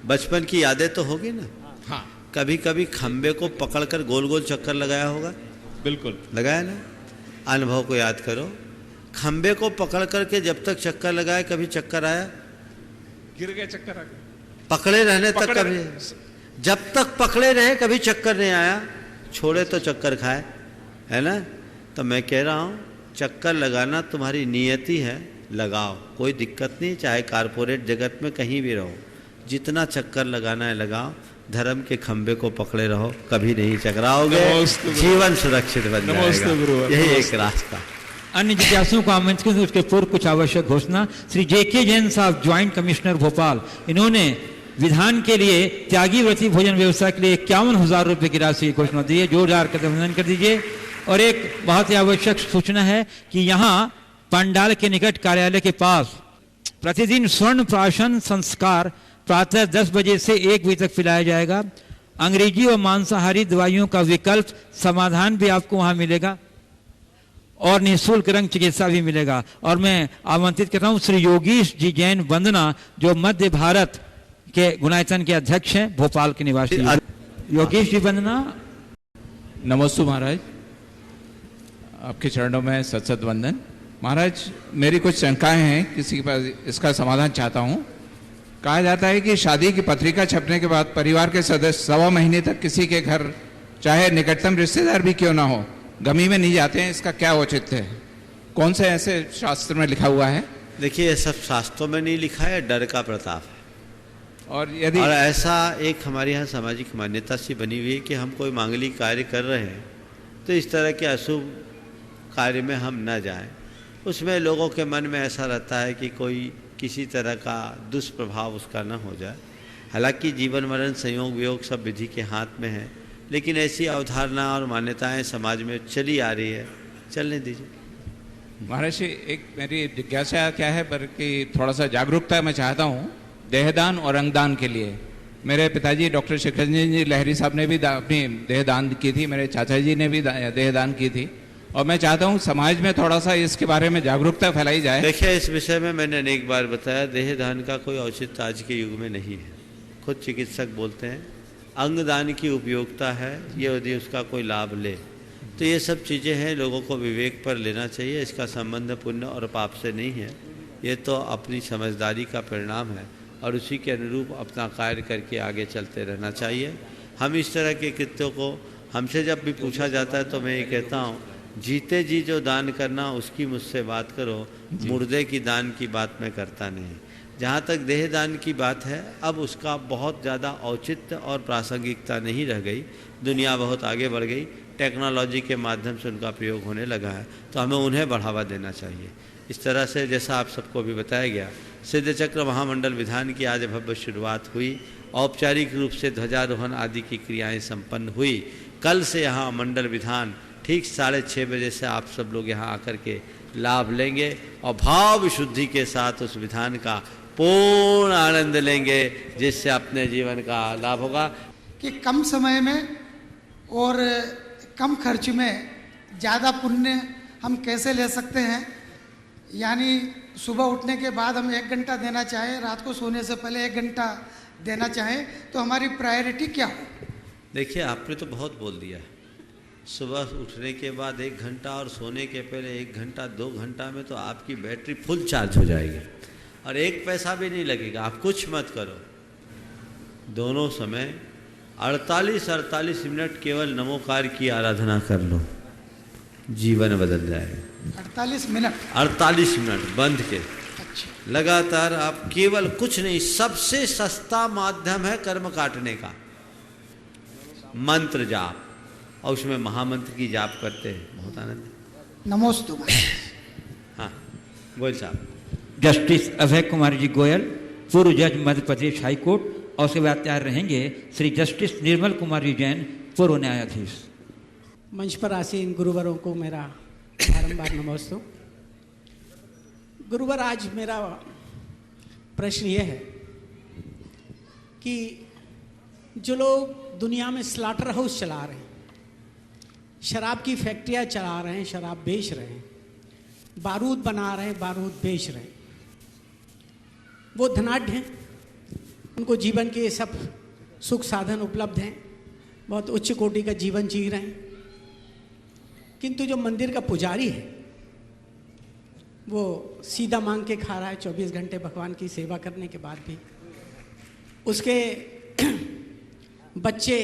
बचपन की यादें तो होगी ना। हाँ, कभी कभी खंबे को पकड़कर गोल गोल चक्कर लगाया होगा। बिल्कुल लगाया ना। अनुभव को याद करो, खंबे को पकड़ करके जब तक चक्कर लगाए कभी चक्कर आया? गिर गए, चक्कर आ गए। पकड़े रहने तक कभी, जब तक पकड़े रहे कभी चक्कर नहीं आया, छोड़े तो चक्कर खाए, है ना। तो मैं कह रहा हूँ चक्कर लगाना तुम्हारी नियति है, लगाओ, कोई दिक्कत नहीं, चाहे कारपोरेट जगत में कहीं भी रहो, जितना चक्कर लगाना है लगाओ, धर्म के खंबे को पकड़े रहो, कभी नहीं चकराओगे, जीवन सुरक्षित बन जाएगा। यही एक रास्ता। अन्य जिज्ञासुओं को आमंत्रित करते उसके पूर्व कुछ आवश्यक घोषणा। श्री JK जैन साहब, ज्वाइंट कमिश्नर भोपाल, इन्होंने विधान के लिए त्यागी व्रती भोजन व्यवस्था के लिए 51,000 रुपये की राशि की घोषणा दी है। जोरदार अभिनंदन कर दीजिए। और एक बहुत ही आवश्यक सूचना है कि यहाँ पंडाल के निकट कार्यालय के पास प्रतिदिन स्वर्ण प्राशन संस्कार प्रातः 10 बजे से 1 बजे तक पिलाया जाएगा। अंग्रेजी और मांसाहारी दवाइयों का विकल्प समाधान भी आपको वहाँ मिलेगा और निःशुल्क रंग चिकित्सा भी मिलेगा। और मैं आमंत्रित करता हूँ श्री योगीश जी जैन वंदना, जो मध्य भारत के गुणायतन के अध्यक्ष हैं, भोपाल के निवासी। योगेश जी वंदना। नमस्ते महाराज, आपके चरणों में सत सत वंदन। महाराज, मेरी कुछ शंकाएं हैं, किसी के पास इसका समाधान चाहता हूं। कहा जाता है कि शादी की पत्रिका छपने के बाद परिवार के सदस्य 1.25 महीने तक किसी के घर, चाहे निकटतम रिश्तेदार भी क्यों ना हो, गमी में नहीं जाते हैं। इसका क्या औचित्य है? कौन से ऐसे शास्त्र में लिखा हुआ है? देखिए, ये सब शास्त्रों में नहीं लिखा है, डर का प्रताप है। और यदि ऐसा एक हमारे यहाँ सामाजिक मान्यता सी बनी हुई है कि हम कोई मांगलिक कार्य कर रहे हैं तो इस तरह के अशुभ कार्य में हम न जाएं। उसमें लोगों के मन में ऐसा रहता है कि कोई किसी तरह का दुष्प्रभाव उसका न हो जाए। हालांकि जीवन मरण संयोग वियोग सब विधि के हाथ में है, लेकिन ऐसी अवधारणा और मान्यताएं समाज में चली आ रही है, चलने दीजिए। महाराज, एक मेरी जिज्ञासा क्या है, बल्कि थोड़ा सा जागरूकता मैं चाहता हूँ देहदान और अंगदान के लिए। मेरे पिताजी डॉक्टर शिखरंजन जी लहरी साहब ने भी अपनी देहदान की थी, मेरे चाचा जी ने भी देहदान की थी, और मैं चाहता हूँ समाज में थोड़ा सा इसके बारे में जागरूकता फैलाई जाए। देखिए, इस विषय में मैंने अनेक बार बताया, देहदान का कोई औचित्य आज के युग में नहीं है। खुद चिकित्सक बोलते हैं अंगदान की उपयोगिता है, ये यदि उसका कोई लाभ ले तो ये सब चीज़ें हैं, लोगों को विवेक पर लेना चाहिए। इसका संबंध पुण्य और पाप से नहीं है, ये तो अपनी समझदारी का परिणाम है और उसी के अनुरूप अपना कार्य करके आगे चलते रहना चाहिए। हम इस तरह के कृत्यों को, हमसे जब भी पूछा जाता है तो मैं ये कहता हूँ, जीते जी जो दान करना उसकी मुझसे बात करो, मुर्दे की दान की बात मैं करता नहीं। जहाँ तक देह दान की बात है, अब उसका बहुत ज़्यादा औचित्य और प्रासंगिकता नहीं रह गई। दुनिया बहुत आगे बढ़ गई, टेक्नोलॉजी के माध्यम से उनका प्रयोग होने लगा है, तो हमें उन्हें बढ़ावा देना चाहिए। इस तरह से जैसा आप सबको भी बताया गया, सिद्ध चक्र महामंडल विधान की आज भव्य शुरुआत हुई। औपचारिक रूप से ध्वजारोहण आदि की क्रियाएं संपन्न हुई। कल से यहाँ मंडल विधान ठीक 6:30 बजे से आप सब लोग यहाँ आकर के लाभ लेंगे और भाव विशुद्धि के साथ उस विधान का पूर्ण आनंद लेंगे, जिससे अपने जीवन का लाभ होगा। कि कम समय में और कम खर्च में ज़्यादा पुण्य हम कैसे ले सकते हैं। यानी सुबह उठने के बाद हम 1 घंटा देना चाहें, रात को सोने से पहले 1 घंटा देना चाहें, तो हमारी प्रायोरिटी क्या हो? देखिए, आपने तो बहुत बोल दिया। सुबह उठने के बाद 1 घंटा और सोने के पहले 1 घंटा, 2 घंटा में तो आपकी बैटरी फुल चार्ज हो जाएगी और 1 पैसा भी नहीं लगेगा। आप कुछ मत करो, दोनों समय 48 मिनट केवल नमोकार की आराधना कर लो, जीवन बदल जाएगा। 48 मिनट 48 मिनट बंद के लगातार आप केवल कुछ नहीं, सबसे सस्ता माध्यम है कर्म काटने का, मंत्र जाप, और उसमें महामंत्र की जाप करते हैं, बहुत आनंद। नमोस्तु। हाँ, गोयल साहब। जस्टिस अभय कुमार जी गोयल, पूर्व जज मध्य प्रदेश हाई कोर्ट, और सेवाचार्य रहेंगे श्री जस्टिस निर्मल कुमार जी जैन, पूर्व न्यायाधीश। मंच पर आसीन गुरुवरों को मेरा बारंबार नमस्ते। गुरुवर, आज मेरा प्रश्न यह है कि जो लोग दुनिया में स्लॉटर हाउस चला रहे हैं, शराब की फैक्ट्रियां चला रहे हैं, शराब बेच रहे हैं, बारूद बना रहे हैं, बारूद बेच रहे हैं, वो धनाढ्य हैं, उनको जीवन के सब सुख साधन उपलब्ध हैं, बहुत उच्च कोटि का जीवन जी रहे हैं। किंतु जो मंदिर का पुजारी है वो सीधा मांग के खा रहा है 24 घंटे भगवान की सेवा करने के बाद भी। उसके बच्चे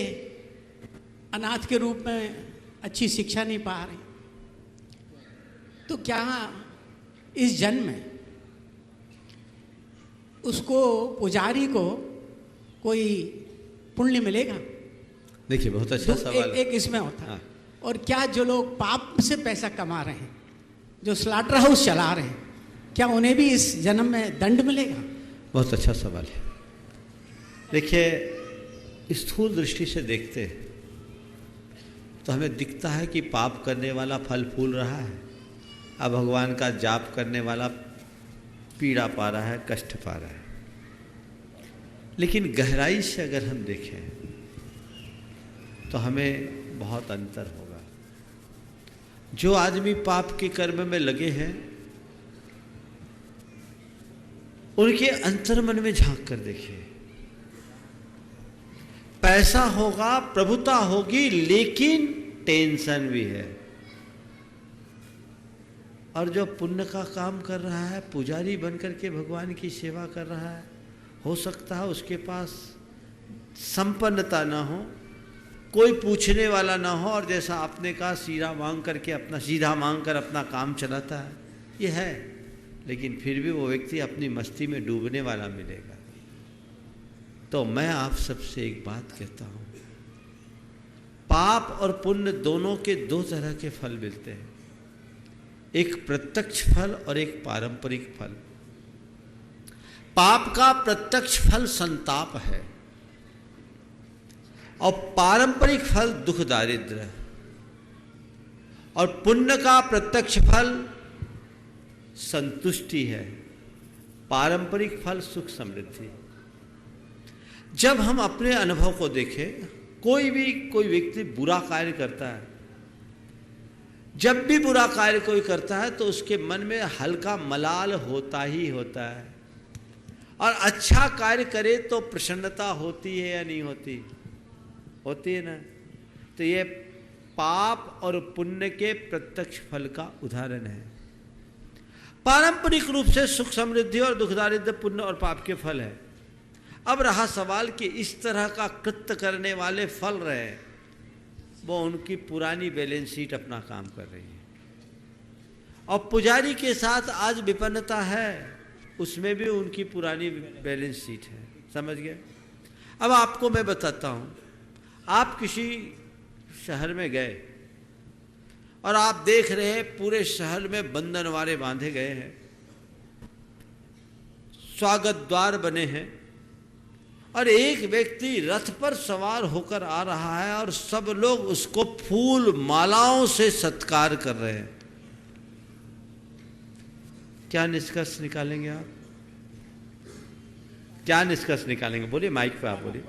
अनाथ के रूप में अच्छी शिक्षा नहीं पा रहे। तो क्या इस जन्म में उसको, पुजारी को, कोई पुण्य मिलेगा? देखिए, बहुत अच्छा सवाल है। एक इसमें होता है। और क्या जो लोग पाप से पैसा कमा रहे हैं, जो स्लॉटर हाउस चला रहे हैं, क्या उन्हें भी इस जन्म में दंड मिलेगा? बहुत अच्छा सवाल है। देखिए, स्थूल दृष्टि से देखते हैं तो हमें दिखता है कि पाप करने वाला फल फूल रहा है, अब भगवान का जाप करने वाला पीड़ा पा रहा है, कष्ट पा रहा है। लेकिन गहराई से अगर हम देखें तो हमें बहुत अंतर होगा। जो आदमी पाप के कर्म में लगे हैं, उनके अंतर मन में झांक कर देखिए, पैसा होगा, प्रभुता होगी, लेकिन टेंशन भी है। और जो पुण्य का काम कर रहा है, पुजारी बनकर के भगवान की सेवा कर रहा है, हो सकता है उसके पास संपन्नता ना हो, कोई पूछने वाला ना हो, और जैसा आपने कहा सीधा मांग कर अपना काम चलाता है, ये है। लेकिन फिर भी वो व्यक्ति अपनी मस्ती में डूबने वाला मिलेगा। तो मैं आप सबसे एक बात कहता हूँ, पाप और पुण्य दोनों के 2 तरह के फल मिलते हैं, एक प्रत्यक्ष फल और एक पारंपरिक फल। पाप का प्रत्यक्ष फल संताप है और पारंपरिक फल दुख दारिद्र्य, और पुण्य का प्रत्यक्ष फल संतुष्टि है, पारंपरिक फल सुख समृद्धि। जब हम अपने अनुभव को देखें, कोई व्यक्ति बुरा कार्य करता है, जब भी बुरा कार्य कोई करता है तो उसके मन में हल्का मलाल होता ही होता है, और अच्छा कार्य करे तो प्रसन्नता होती है या नहीं होती? होती है ना। तो ये पाप और पुण्य के प्रत्यक्ष फल का उदाहरण है। पारंपरिक रूप से सुख समृद्धि और दुख दारिद्र्य पुण्य और पाप के फल है। अब रहा सवाल कि इस तरह का कृत्य करने वाले फल रहे, वो उनकी पुरानी बैलेंस शीट अपना काम कर रही है, और पुजारी के साथ आज विपन्नता है, उसमें भी उनकी पुरानी बैलेंस शीट है। समझ गए? अब आपको मैं बताता हूँ, आप किसी शहर में गए और आप देख रहे हैं पूरे शहर में बंधनवारे बांधे गए हैं, स्वागत द्वार बने हैं, और एक व्यक्ति रथ पर सवार होकर आ रहा है और सब लोग उसको फूल मालाओं से सत्कार कर रहे हैं। क्या निष्कर्ष निकालेंगे आप? क्या निष्कर्ष निकालेंगे? बोलिए, माइक पे आप बोलिए।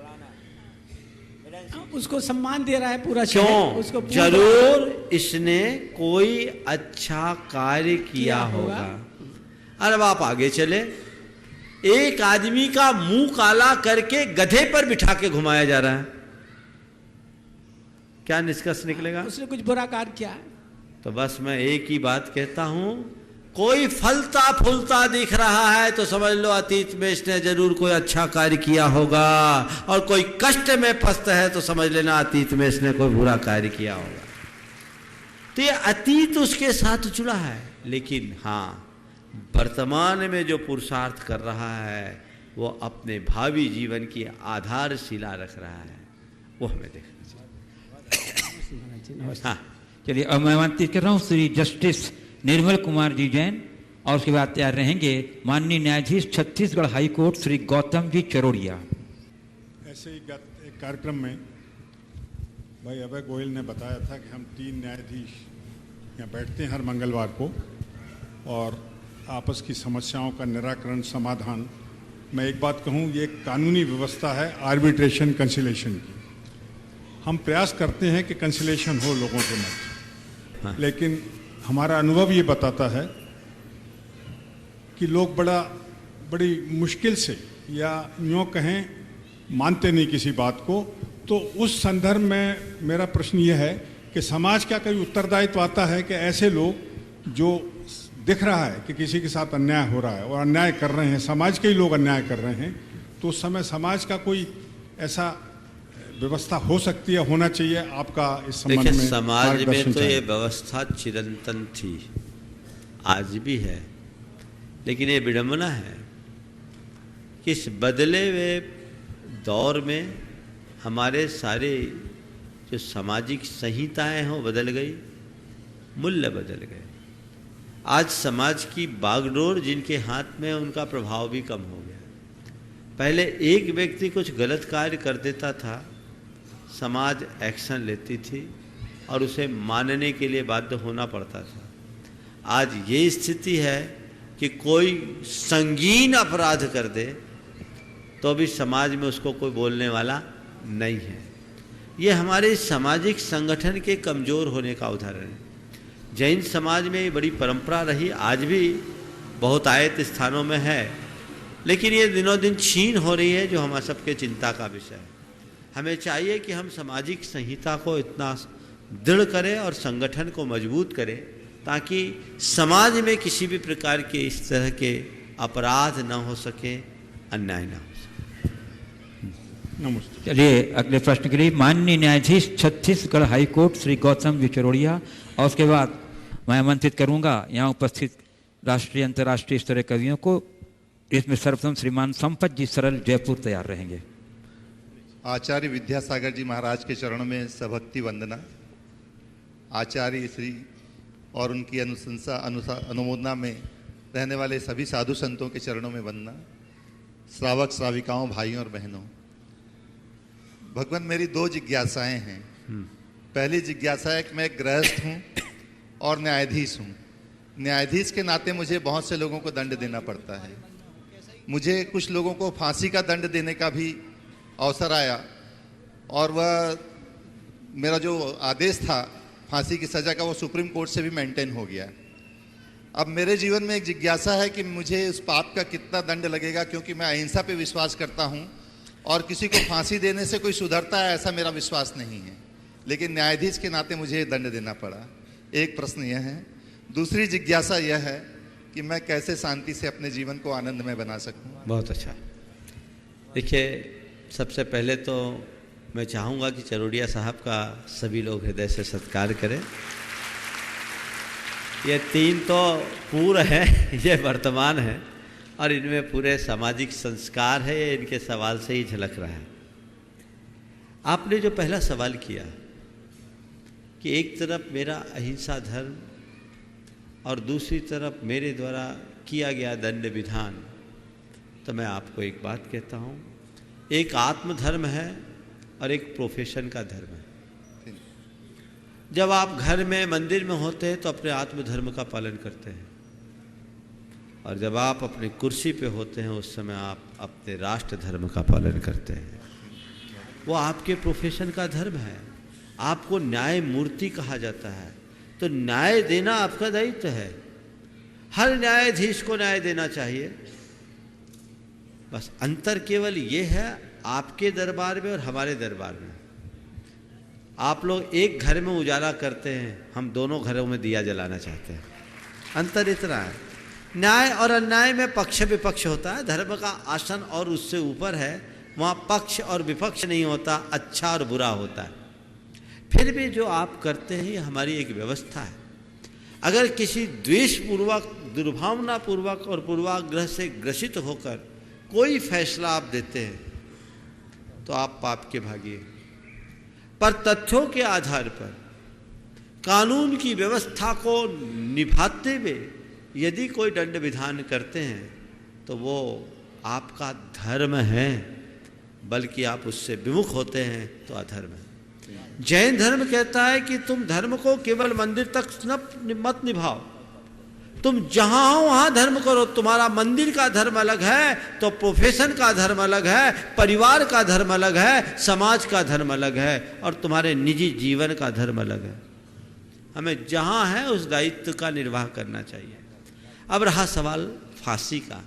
उसको सम्मान दे रहा है पूरा क्यों? उसको जरूर इसने कोई अच्छा कार्य किया होगा। और अब आप आगे चले, एक आदमी का मुंह काला करके गधे पर बिठा के घुमाया जा रहा है, क्या निष्कर्ष निकलेगा? उसने कुछ बुरा कार्य किया है। तो बस मैं एक ही बात कहता हूं, कोई फलता फूलता दिख रहा है तो समझ लो अतीत में इसने जरूर कोई अच्छा कार्य किया होगा, और कोई कष्ट में फंसता है तो समझ लेना अतीत में इसने कोई बुरा कार्य किया होगा। तो ये अतीत उसके साथ जुड़ा है, लेकिन हाँ वर्तमान में जो पुरुषार्थ कर रहा है वो अपने भावी जीवन की आधारशिला रख रहा है, वो हमें देखना चाहिए। हाँ चलिए, अब मैं आमंत्रित कर रहा हूँ श्री जस्टिस निर्मल कुमार जी जैन, और उसके बाद तैयार रहेंगे माननीय न्यायाधीश छत्तीसगढ़ हाई कोर्ट श्री गौतम जी चरोड़िया। ऐसे ही एक कार्यक्रम में भाई अभय गोयल ने बताया था कि हम 3 न्यायाधीश यहाँ बैठते हैं हर मंगलवार को, और आपस की समस्याओं का निराकरण समाधान। मैं एक बात कहूँ, ये एक कानूनी व्यवस्था है आर्बिट्रेशन कंसिलेशन की। हम प्रयास करते हैं कि कंसिलेशन हो लोगों के मध्य, लेकिन हमारा अनुभव ये बताता है कि लोग बड़ी मुश्किल से, या यूँ कहें मानते नहीं किसी बात को। तो उस संदर्भ में मेरा प्रश्न ये है कि समाज का कोई उत्तरदायित्व आता है कि ऐसे लोग जो दिख रहा है कि किसी के साथ अन्याय हो रहा है और अन्याय कर रहे हैं, समाज के ही लोग अन्याय कर रहे हैं, तो उस समय समाज का कोई ऐसा व्यवस्था हो सकती है, होना चाहिए? आपका इस संबंध में समाज में तो ये व्यवस्था चिरंतन थी, आज भी है, लेकिन ये विडंबना है कि इस बदले हुए दौर में हमारे सारे जो सामाजिक संहिताएं हैं वो बदल गई, मूल्य बदल गए। आज समाज की बागडोर जिनके हाथ में, उनका प्रभाव भी कम हो गया। पहले एक व्यक्ति कुछ गलत कार्य कर देता था, समाज एक्शन लेती थी और उसे मानने के लिए बाध्य होना पड़ता था। आज ये स्थिति है कि कोई संगीन अपराध कर दे तो भी समाज में उसको कोई बोलने वाला नहीं है। ये हमारे सामाजिक संगठन के कमज़ोर होने का उदाहरण है। जैन समाज में बड़ी परंपरा रही, आज भी बहुत आयत स्थानों में है, लेकिन ये दिनों दिन छीन हो रही है, जो हम सबके चिंता का विषय है। हमें चाहिए कि हम सामाजिक संहिता को इतना दृढ़ करें और संगठन को मजबूत करें ताकि समाज में किसी भी प्रकार के इस तरह के अपराध न हो सके, अन्याय न हो सके। नमस्ते। चलिए अगले प्रश्न के लिए माननीय न्यायाधीश छत्तीसगढ़ हाई कोर्ट श्री गौतम जी चरोड़िया, और उसके बाद मैं आमंत्रित करूंगा यहाँ उपस्थित राष्ट्रीय अंतर्राष्ट्रीय स्तरीय कवियों को। इसमें सर्वप्रथम श्रीमान संपत जी सरल जयपुर तैयार रहेंगे। आचार्य विद्यासागर जी महाराज के चरणों में सभक्ति वंदना। आचार्य श्री और उनकी अनुशंसा अनुमोदना में रहने वाले सभी साधु संतों के चरणों में वंदना। श्रावक श्राविकाओं, भाइयों और बहनों, भगवान मेरी 2 जिज्ञासाएं हैं। पहली जिज्ञासा है कि मैं गृहस्थ हूँ और न्यायाधीश हूँ। न्यायाधीश के नाते मुझे बहुत से लोगों को दंड देना पड़ता है। मुझे कुछ लोगों को फांसी का दंड देने का भी अवसर आया, और वह मेरा जो आदेश था फांसी की सज़ा का, वो सुप्रीम कोर्ट से भी मेंटेन हो गया। अब मेरे जीवन में एक जिज्ञासा है कि मुझे उस पाप का कितना दंड लगेगा, क्योंकि मैं अहिंसा पे विश्वास करता हूँ और किसी को फांसी देने से कोई सुधरता है ऐसा मेरा विश्वास नहीं है, लेकिन न्यायाधीश के नाते मुझे दंड देना पड़ा। एक प्रश्न यह है। दूसरी जिज्ञासा यह है कि मैं कैसे शांति से अपने जीवन को आनंदमय बना सकूं। बहुत अच्छा। देखिए, सबसे पहले तो मैं चाहूँगा कि चरोड़िया साहब का सभी लोग हृदय से सत्कार करें। ये 3 तो पूर्व है, ये वर्तमान है, और इनमें पूरे सामाजिक संस्कार है, ये इनके सवाल से ही झलक रहा है। आपने जो पहला सवाल किया कि एक तरफ मेरा अहिंसा धर्म और दूसरी तरफ मेरे द्वारा किया गया दंड विधान, तो मैं आपको एक बात कहता हूँ, एक आत्मधर्म है और एक प्रोफेशन का धर्म है। जब आप घर में मंदिर में होते हैं तो अपने आत्मधर्म का पालन करते हैं, और जब आप अपनी कुर्सी पे होते हैं उस समय आप अपने राष्ट्र धर्म का पालन करते हैं। वो आपके प्रोफेशन का धर्म है। आपको न्याय मूर्ति कहा जाता है, तो न्याय देना आपका दायित्व है। हर न्यायाधीश को न्याय देना चाहिए। बस अंतर केवल ये है आपके दरबार में और हमारे दरबार में। आप लोग एक घर में उजाला करते हैं, हम दोनों घरों में दिया जलाना चाहते हैं। अंतर इतना है। न्याय और अन्याय में पक्ष विपक्ष होता है, धर्म का आसन और उससे ऊपर है, वहाँ पक्ष और विपक्ष नहीं होता, अच्छा और बुरा होता है। फिर भी जो आप करते हैं ये हमारी एक व्यवस्था है। अगर किसी द्वेषपूर्वक, दुर्भावनापूर्वक और पूर्वाग्रह से ग्रसित होकर कोई फैसला आप देते हैं तो आप पाप के भागी हैं। पर तथ्यों के आधार पर कानून की व्यवस्था को निभाते हुए यदि कोई दंड विधान करते हैं तो वो आपका धर्म है, बल्कि आप उससे विमुख होते हैं तो अधर्म है। जैन धर्म कहता है कि तुम धर्म को केवल मंदिर तक मत निभाओ, तुम जहां हो वहां धर्म करो। तुम्हारा मंदिर का धर्म अलग है तो प्रोफेशन का धर्म अलग है, परिवार का धर्म अलग है, समाज का धर्म अलग है, और तुम्हारे निजी जीवन का धर्म अलग है। हमें जहां है उस दायित्व का निर्वाह करना चाहिए। अब रहा सवाल फांसी का।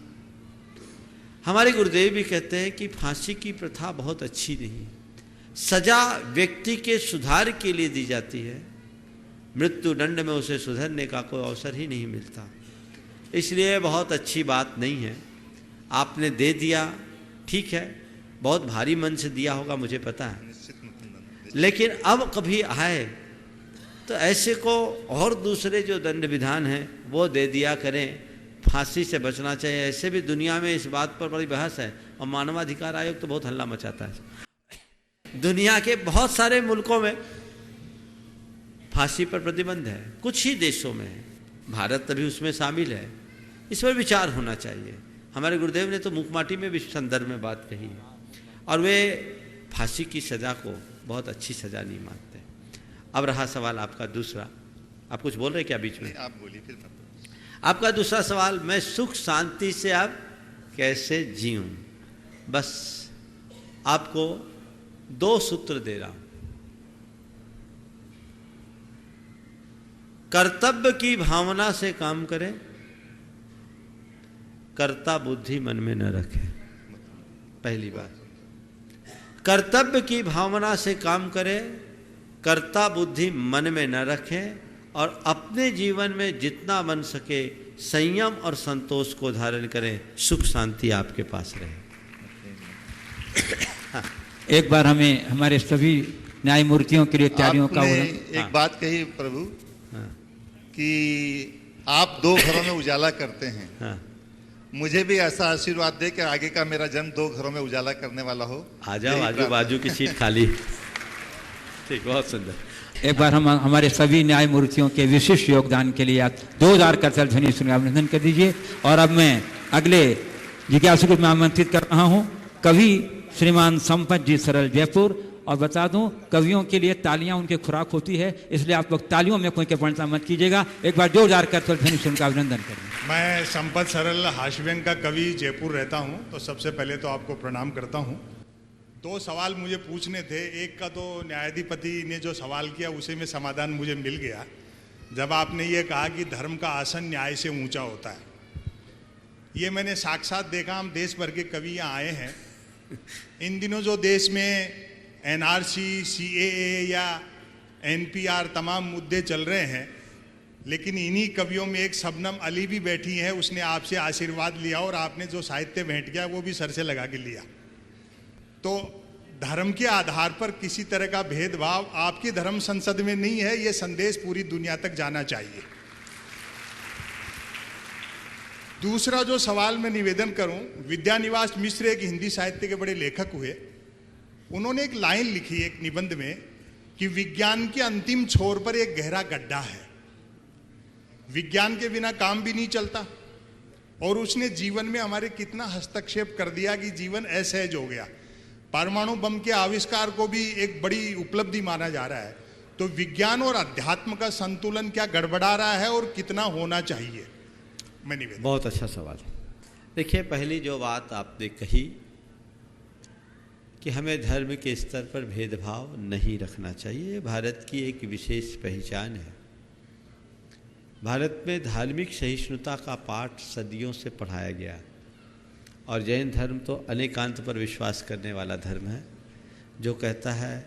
हमारे गुरुदेव भी कहते हैं कि फांसी की प्रथा बहुत अच्छी नहीं। सजा व्यक्ति के सुधार के लिए दी जाती है, मृत्यु दंड में उसे सुधरने का कोई अवसर ही नहीं मिलता। इसलिए बहुत अच्छी बात नहीं है। आपने दे दिया, ठीक है, बहुत भारी मन से दिया होगा मुझे पता है, लेकिन अब कभी आए तो ऐसे को और दूसरे जो दंड विधान हैं वो दे दिया करें। फांसी से बचना चाहिए। ऐसे भी दुनिया में इस बात पर बड़ी बहस है और मानवाधिकार आयोग तो बहुत हल्ला मचाता है। दुनिया के बहुत सारे मुल्कों में फांसी पर प्रतिबंध है, कुछ ही देशों में है, भारत अभी उसमें शामिल है। इस पर विचार होना चाहिए। हमारे गुरुदेव ने तो मुखमाटी में भी संदर्भ में बात कही है, और वे फांसी की सज़ा को बहुत अच्छी सज़ा नहीं मानते। अब रहा सवाल आपका दूसरा, आप कुछ बोल रहे क्या बीच में? आप बोलिए फिर मैं। आपका दूसरा सवाल, मैं सुख शांति से अब कैसे जीऊं? बस आपको 2 सूत्र दे रहा हूं। कर्तव्य की भावना से काम करें, कर्ता बुद्धि मन में न रखें। पहली बात, कर्तव्य की भावना से काम करें, कर्ता बुद्धि मन में न रखें, और अपने जीवन में जितना बन सके संयम और संतोष को धारण करें। सुख शांति आपके पास रहे। एक बार हमें हमारे सभी न्यायमूर्तियों के लिए तैयारियों का एक बात कही प्रभु कि आप 2 घरों में उजाला करते हैं। मुझे भी ऐसा आशीर्वाद दे कि आगे का मेरा जन्म 2 घरों में उजाला करने वाला हो। आ जाओ, आजू बाजू की सीट खाली। ठीक, बहुत सुंदर। एक बार हम हमारे सभी न्यायमूर्तियों के विशिष्ट योगदान के लिए आप 2000 करतल ध्वनि सुन अभिनंदन कर दीजिए। और अब मैं अगले जिज्ञासु को मैं आमंत्रित कर रहा हूँ, कवि श्रीमान संपत जी सरल जयपुर। और बता दूं, कवियों के लिए तालियां उनकी खुराक होती है, इसलिए आप लोग तालियों में कोई के पढ़ना मत कीजिएगा। एक बार जोरदार करतल ध्वनि सुन का अभिनंदन करें। मैं संपत सरल हाशिव्यंग का कवि जयपुर रहता हूँ। तो सबसे पहले तो आपको प्रणाम करता हूँ। 2 सवाल मुझे पूछने थे। एक का तो न्यायाधिपति ने जो सवाल किया उसी में समाधान मुझे मिल गया, जब आपने ये कहा कि धर्म का आसन न्याय से ऊंचा होता है। ये मैंने साक्षात देखा। हम देश भर के कवि यहाँ आए हैं। इन दिनों जो देश में NRC, CAA या NPR तमाम मुद्दे चल रहे हैं, लेकिन इन्हीं कवियों में एक शबनम अली भी बैठी है। उसने आपसे आशीर्वाद लिया और आपने जो साहित्य भेंट किया वो भी सर से लगा के लिया। तो धर्म के आधार पर किसी तरह का भेदभाव आपकी धर्म संसद में नहीं है। ये संदेश पूरी दुनिया तक जाना चाहिए। दूसरा जो सवाल मैं निवेदन करूं, विद्यानिवास मिश्र एक हिंदी साहित्य के बड़े लेखक हुए। उन्होंने एक लाइन लिखी एक निबंध में कि विज्ञान के अंतिम छोर पर एक गहरा गड्ढा है, विज्ञान के बिना काम भी नहीं चलता। और उसने जीवन में हमारे कितना हस्तक्षेप कर दिया कि जीवन असहज हो गया। परमाणु बम के आविष्कार को भी एक बड़ी उपलब्धि माना जा रहा है। तो विज्ञान और अध्यात्म का संतुलन क्या गड़बड़ा रहा है और कितना होना चाहिए? मैं निवेदन। बहुत अच्छा सवाल। देखिए, पहली जो बात आपने कही कि हमें धर्म के स्तर पर भेदभाव नहीं रखना चाहिए, भारत की एक विशेष पहचान है। भारत में धार्मिक सहिष्णुता का पाठ सदियों से पढ़ाया गया और जैन धर्म तो अनेकांत पर विश्वास करने वाला धर्म है, जो कहता है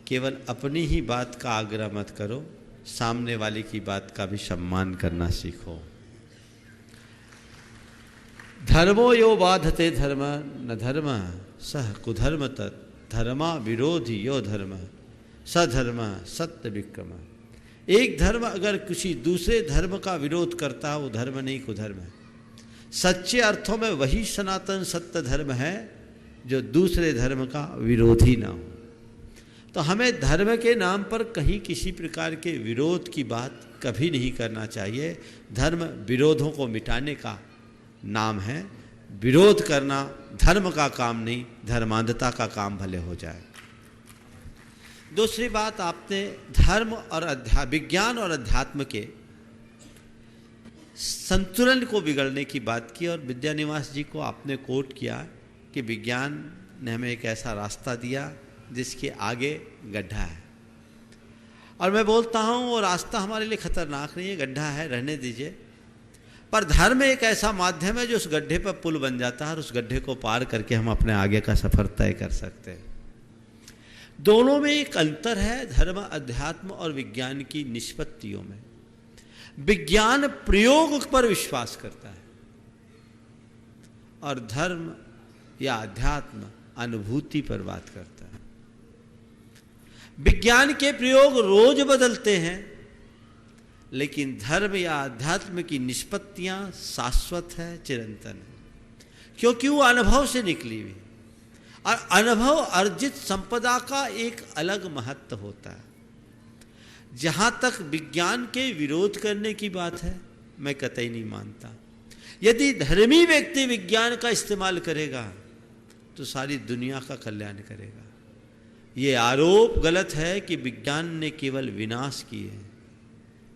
केवल अपनी ही बात का आग्रह मत करो, सामने वाले की बात का भी सम्मान करना सीखो। धर्मो यो बाधते धर्म न धर्म सह कुधर्म तत् धर्मा विरोधी यो धर्म सधर्म सत्य विक्रम। एक धर्म अगर किसी दूसरे धर्म का विरोध करता है वो धर्म नहीं कुधर्म है। सच्चे अर्थों में वही सनातन सत्य धर्म है जो दूसरे धर्म का विरोधी ना हो। तो हमें धर्म के नाम पर कहीं किसी प्रकार के विरोध की बात कभी नहीं करना चाहिए। धर्म विरोधों को मिटाने का नाम है। विरोध करना धर्म का काम नहीं, धर्मांधता का काम भले हो जाए। दूसरी बात, आपने धर्म और विज्ञान और अध्यात्म के संतुलन को बिगड़ने की बात की और विद्यानिवास जी को आपने कोट किया कि विज्ञान ने हमें एक ऐसा रास्ता दिया जिसके आगे गड्ढा है। और मैं बोलता हूँ वो रास्ता हमारे लिए खतरनाक नहीं है, गड्ढा है, रहने दीजिए। पर धर्म एक ऐसा माध्यम है जो उस गड्ढे पर पुल बन जाता है और उस गड्ढे को पार करके हम अपने आगे का सफर तय कर सकते हैं। दोनों में एक अंतर है, धर्म अध्यात्म और विज्ञान की निष्पत्तियों में। विज्ञान प्रयोग पर विश्वास करता है और धर्म या अध्यात्म अनुभूति पर बात करता है। विज्ञान के प्रयोग रोज बदलते हैं, लेकिन धर्म या अध्यात्म की निष्पत्तियां शाश्वत है, चिरंतन है, क्योंकि वो अनुभव से निकली हुई। और अनुभव अर्जित संपदा का एक अलग महत्व होता है। जहां तक विज्ञान के विरोध करने की बात है, मैं कतई नहीं मानता। यदि धर्मी व्यक्ति विज्ञान का इस्तेमाल करेगा तो सारी दुनिया का कल्याण करेगा। ये आरोप गलत है कि विज्ञान ने केवल विनाश किए।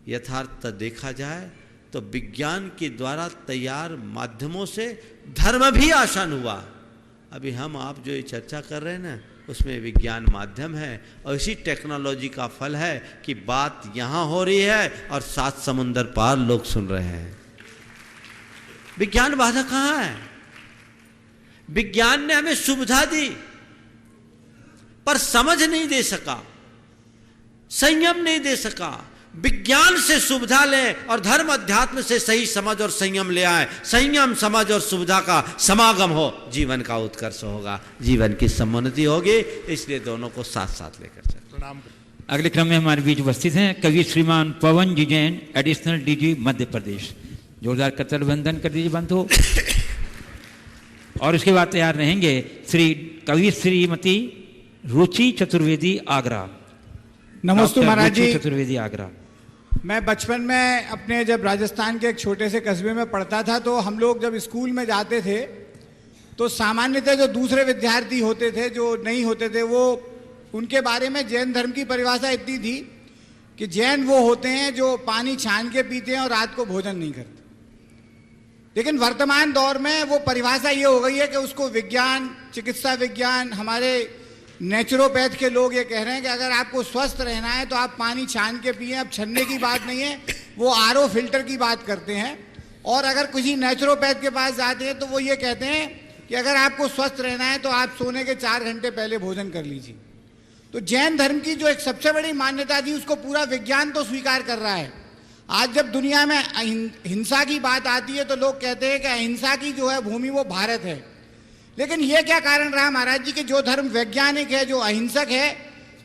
यथार्थ देखा जाए तो विज्ञान के द्वारा तैयार माध्यमों से धर्म भी आसान हुआ। अभी हम आप जो ये चर्चा कर रहे हैं ना, उसमें विज्ञान माध्यम है और इसी टेक्नोलॉजी का फल है कि बात यहाँ हो रही है और 7 समुंदर पार लोग सुन रहे हैं। विज्ञान बाधा कहाँ है? विज्ञान ने हमें सुविधा दी पर समझ नहीं दे सका, संयम नहीं दे सका। विज्ञान से सुविधा लें और धर्म अध्यात्म से सही समझ और संयम ले आए। संयम, समझ और सुविधा का समागम हो, जीवन का उत्कर्ष होगा, जीवन की समुन्नति होगी। इसलिए दोनों को साथ साथ लेकर चलें। अगले क्रम में हमारे बीच उपस्थित हैं कवि श्रीमान पवन जी जैन, एडिशनल डीजी मध्य प्रदेश। जोरदार कर्तव्य वंदन कर दीजिए बंधु। और उसके बाद तैयार रहेंगे श्री कवि श्रीमती रुचि चतुर्वेदी आगरा। नमस्ते महाराज जी। चतुर्वेदी आगरा। मैं बचपन में अपने जब राजस्थान के एक छोटे से कस्बे में पढ़ता था, तो हम लोग जब स्कूल में जाते थे तो सामान्यतः जो दूसरे विद्यार्थी होते थे, जो नहीं होते थे, वो उनके बारे में जैन धर्म की परिभाषा इतनी थी कि जैन वो होते हैं जो पानी छान के पीते हैं और रात को भोजन नहीं करते। लेकिन वर्तमान दौर में वो परिभाषा ये हो गई है कि उसको विज्ञान, चिकित्सा विज्ञान, हमारे नेचुरोपैथ के लोग ये कह रहे हैं कि अगर आपको स्वस्थ रहना है तो आप पानी छान के पिए। अब छन्ने की बात नहीं है, वो आरओ फिल्टर की बात करते हैं। और अगर किसी नेचुरोपैथ के पास जाते हैं तो वो ये कहते हैं कि अगर आपको स्वस्थ रहना है तो आप सोने के 4 घंटे पहले भोजन कर लीजिए। तो जैन धर्म की जो एक सबसे बड़ी मान्यता थी, उसको पूरा विज्ञान तो स्वीकार कर रहा है। आज जब दुनिया में हिंसा की बात आती है तो लोग कहते हैं कि अहिंसा की जो है भूमि वो भारत है। लेकिन ये क्या कारण रहा महाराज जी कि जो धर्म वैज्ञानिक है, जो अहिंसक है,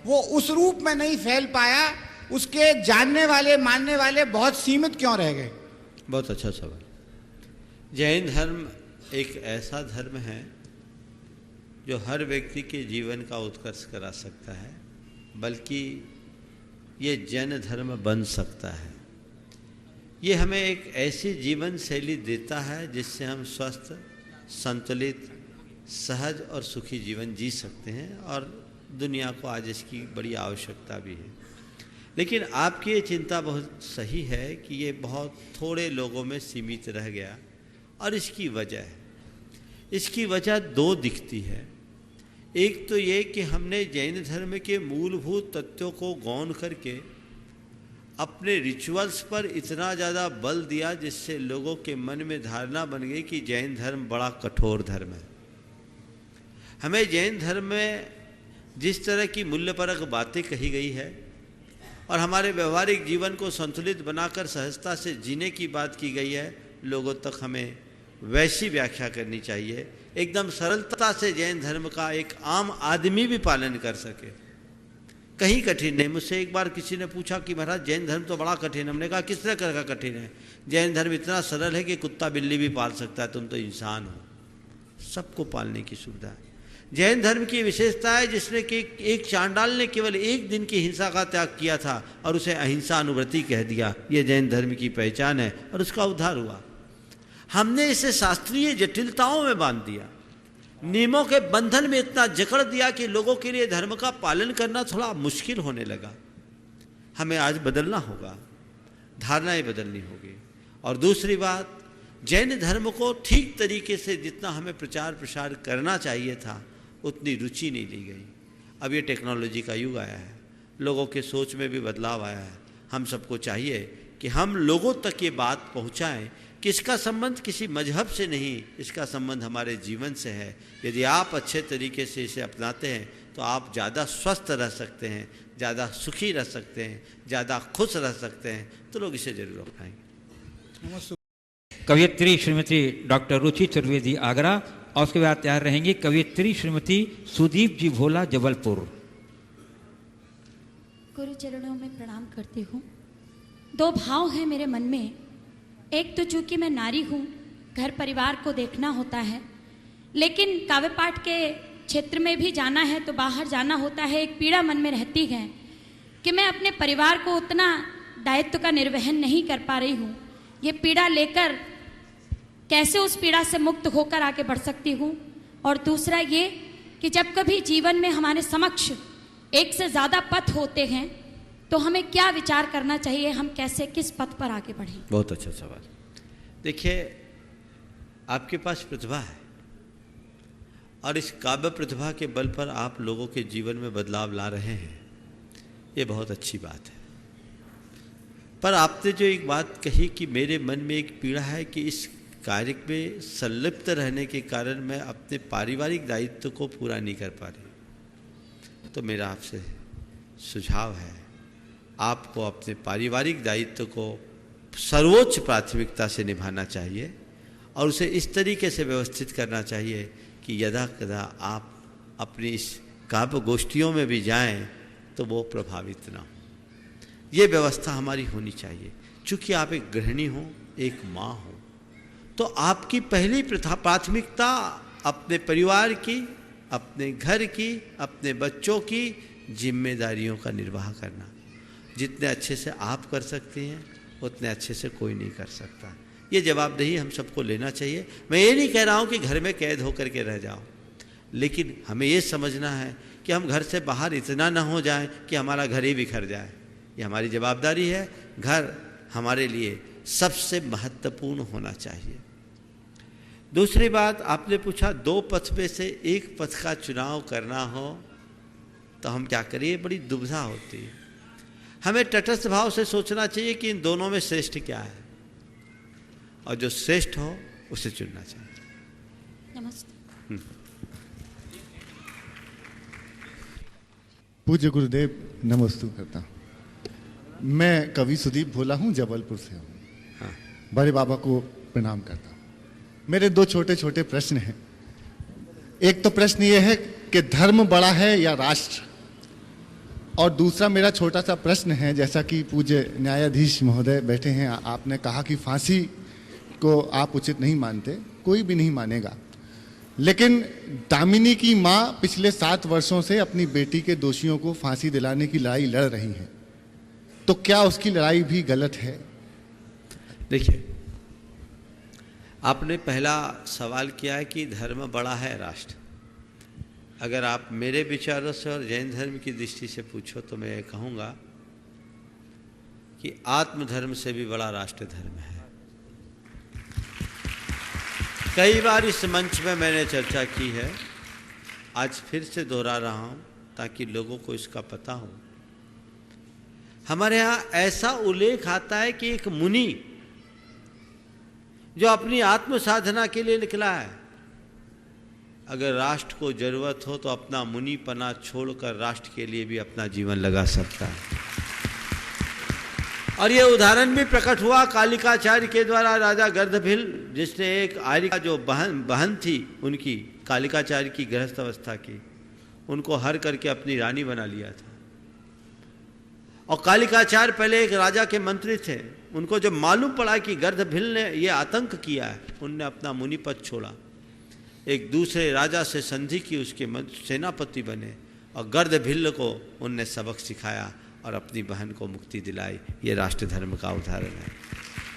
वो उस रूप में नहीं फैल पाया? उसके जानने वाले, मानने वाले बहुत सीमित क्यों रह गए? बहुत अच्छा सवाल। जैन धर्म एक ऐसा धर्म है जो हर व्यक्ति के जीवन का उत्कर्ष करा सकता है, बल्कि ये जैन धर्म बन सकता है। ये हमें एक ऐसी जीवन शैली देता है जिससे हम स्वस्थ, संतुलित, सहज और सुखी जीवन जी सकते हैं और दुनिया को आज इसकी बड़ी आवश्यकता भी है। लेकिन आपकी ये चिंता बहुत सही है कि ये बहुत थोड़े लोगों में सीमित रह गया और इसकी वजह 2 दिखती है। एक तो ये कि हमने जैन धर्म के मूलभूत तत्वों को गौण करके अपने रिचुअल्स पर इतना ज़्यादा बल दिया जिससे लोगों के मन में धारणा बन गई कि जैन धर्म बड़ा कठोर धर्म है। हमें जैन धर्म में जिस तरह की मूल्यपरक बातें कही गई है और हमारे व्यवहारिक जीवन को संतुलित बनाकर सहजता से जीने की बात की गई है, लोगों तक हमें वैसी व्याख्या करनी चाहिए एकदम सरलता से जैन धर्म का एक आम आदमी भी पालन कर सके। कहीं कठिन नहीं। मुझसे एक बार किसी ने पूछा कि महाराज जैन धर्म तो बड़ा कठिन है। हमने कहा किस तरह का कठिन है? जैन धर्म इतना सरल है कि कुत्ता बिल्ली भी पाल सकता है, तुम तो इंसान हो, सबको पालने की सुविधा है। जैन धर्म की विशेषता है जिसने कि एक चांडाल ने केवल एक दिन की हिंसा का त्याग किया था और उसे अहिंसा अनुव्रति कह दिया। ये जैन धर्म की पहचान है और उसका उद्धार हुआ। हमने इसे शास्त्रीय जटिलताओं में बांध दिया, नियमों के बंधन में इतना जकड़ दिया कि लोगों के लिए धर्म का पालन करना थोड़ा मुश्किल होने लगा। हमें आज बदलना होगा, धारणाएं बदलनी होगी। और दूसरी बात, जैन धर्म को ठीक तरीके से जितना हमें प्रचार प्रसार करना चाहिए था उतनी रुचि नहीं ली गई। अब ये टेक्नोलॉजी का युग आया है, लोगों के सोच में भी बदलाव आया है। हम सबको चाहिए कि हम लोगों तक ये बात पहुंचाएं कि इसका संबंध किसी मजहब से नहीं, इसका संबंध हमारे जीवन से है। यदि आप अच्छे तरीके से इसे अपनाते हैं तो आप ज़्यादा स्वस्थ रह सकते हैं, ज़्यादा सुखी रह सकते हैं, ज़्यादा खुश रह सकते हैं। तो लोग इसे जरूर अपनाएंगे। कवयित्री श्रीमती डॉक्टर रुचि चतुर्वेदी आगरा और उसके बाद तैयार रहेंगी कवयित्री श्रीमती सुदीप जी भोला जबलपुर। गुरु चरणों में प्रणाम करती हूँ। दो भाव हैं मेरे मन में। एक तो चूंकि मैं नारी हूँ, घर परिवार को देखना होता है, लेकिन काव्य पाठ के क्षेत्र में भी जाना है तो बाहर जाना होता है। एक पीड़ा मन में रहती है कि मैं अपने परिवार को उतना दायित्व का निर्वहन नहीं कर पा रही हूँ। ये पीड़ा लेकर कैसे उस पीड़ा से मुक्त होकर आगे बढ़ सकती हूँ। और दूसरा ये कि जब कभी जीवन में हमारे समक्ष एक से ज़्यादा पथ होते हैं तो हमें क्या विचार करना चाहिए, हम कैसे किस पथ पर आगे बढ़ें। बहुत अच्छा सवाल। देखिए, आपके पास प्रतिभा है और इस काव्य प्रतिभा के बल पर आप लोगों के जीवन में बदलाव ला रहे हैं, ये बहुत अच्छी बात है। पर आपने जो एक बात कही कि मेरे मन में एक पीड़ा है कि इस कार्य में संलिप्त रहने के कारण मैं अपने पारिवारिक दायित्व को पूरा नहीं कर पा रही, तो मेरा आपसे सुझाव है आपको अपने पारिवारिक दायित्व को सर्वोच्च प्राथमिकता से निभाना चाहिए और उसे इस तरीके से व्यवस्थित करना चाहिए कि यदा कदा आप अपनी इस काव्य गोष्ठियों में भी जाएं तो वो प्रभावित ना हो। ये व्यवस्था हमारी होनी चाहिए। चूँकि आप एक गृहिणी हो, एक माँ हो, तो आपकी पहली प्राथमिकता अपने परिवार की, अपने घर की, अपने बच्चों की जिम्मेदारियों का निर्वाह करना। जितने अच्छे से आप कर सकते हैं उतने अच्छे से कोई नहीं कर सकता। ये जवाबदेही हम सबको लेना चाहिए। मैं ये नहीं कह रहा हूँ कि घर में कैद होकर के रह जाओ, लेकिन हमें ये समझना है कि हम घर से बाहर इतना ना हो जाएं कि हमारा घर ही बिखर जाए। ये हमारी जवाबदारी है। घर हमारे लिए सबसे महत्वपूर्ण होना चाहिए। दूसरी बात, आपने पूछा दो पथ में से एक पथ का चुनाव करना हो तो हम क्या करिए, बड़ी दुविधा होती है। हमें तटस्थ भाव से सोचना चाहिए कि इन दोनों में श्रेष्ठ क्या है और जो श्रेष्ठ हो उसे चुनना चाहिए। नमस्ते। पूज्य गुरुदेव नमस्तु करता हूँ। मैं कवि सुदीप भोला हूँ, जबलपुर से हूँ। हाँ। बड़े बाबा को प्रणाम करता हूँ। मेरे दो छोटे छोटे प्रश्न हैं। एक तो प्रश्न ये है कि धर्म बड़ा है या राष्ट्र, और दूसरा मेरा छोटा सा प्रश्न है, जैसा कि पूज्य न्यायाधीश महोदय बैठे हैं, आपने कहा कि फांसी को आप उचित नहीं मानते, कोई भी नहीं मानेगा, लेकिन दामिनी की माँ पिछले 7 वर्षों से अपनी बेटी के दोषियों को फांसी दिलाने की लड़ाई लड़ रही हैं, तो क्या उसकी लड़ाई भी गलत है? देखिए, आपने पहला सवाल किया है कि धर्म बड़ा है राष्ट्र। अगर आप मेरे विचारों से और जैन धर्म की दृष्टि से पूछो तो मैं कहूँगा कि आत्मधर्म से भी बड़ा राष्ट्र धर्म है। कई बार इस मंच में मैंने चर्चा की है, आज फिर से दोहरा रहा हूँ ताकि लोगों को इसका पता हो। हमारे यहाँ ऐसा उल्लेख आता है कि एक मुनि जो अपनी आत्म साधना के लिए निकला है, अगर राष्ट्र को जरूरत हो तो अपना मुनिपना छोड़कर राष्ट्र के लिए भी अपना जीवन लगा सकता है। और ये उदाहरण भी प्रकट हुआ कालिकाचार्य के द्वारा। राजा गर्दभिल, जिसने एक आर्य जो बहन थी उनकी, कालिकाचार्य की गृहस्थ अवस्था की, उनको हर करके अपनी रानी बना लिया था। और कालिकाचार्य पहले एक राजा के मंत्री थे। उनको जब मालूम पड़ा कि गर्दभिल ने ये आतंक किया है, उनने अपना मुनिपद छोड़ा, एक दूसरे राजा से संधि की, उसके सेनापति बने और गर्दभिल को उनने सबक सिखाया और अपनी बहन को मुक्ति दिलाई। ये राष्ट्र धर्म का उदाहरण है।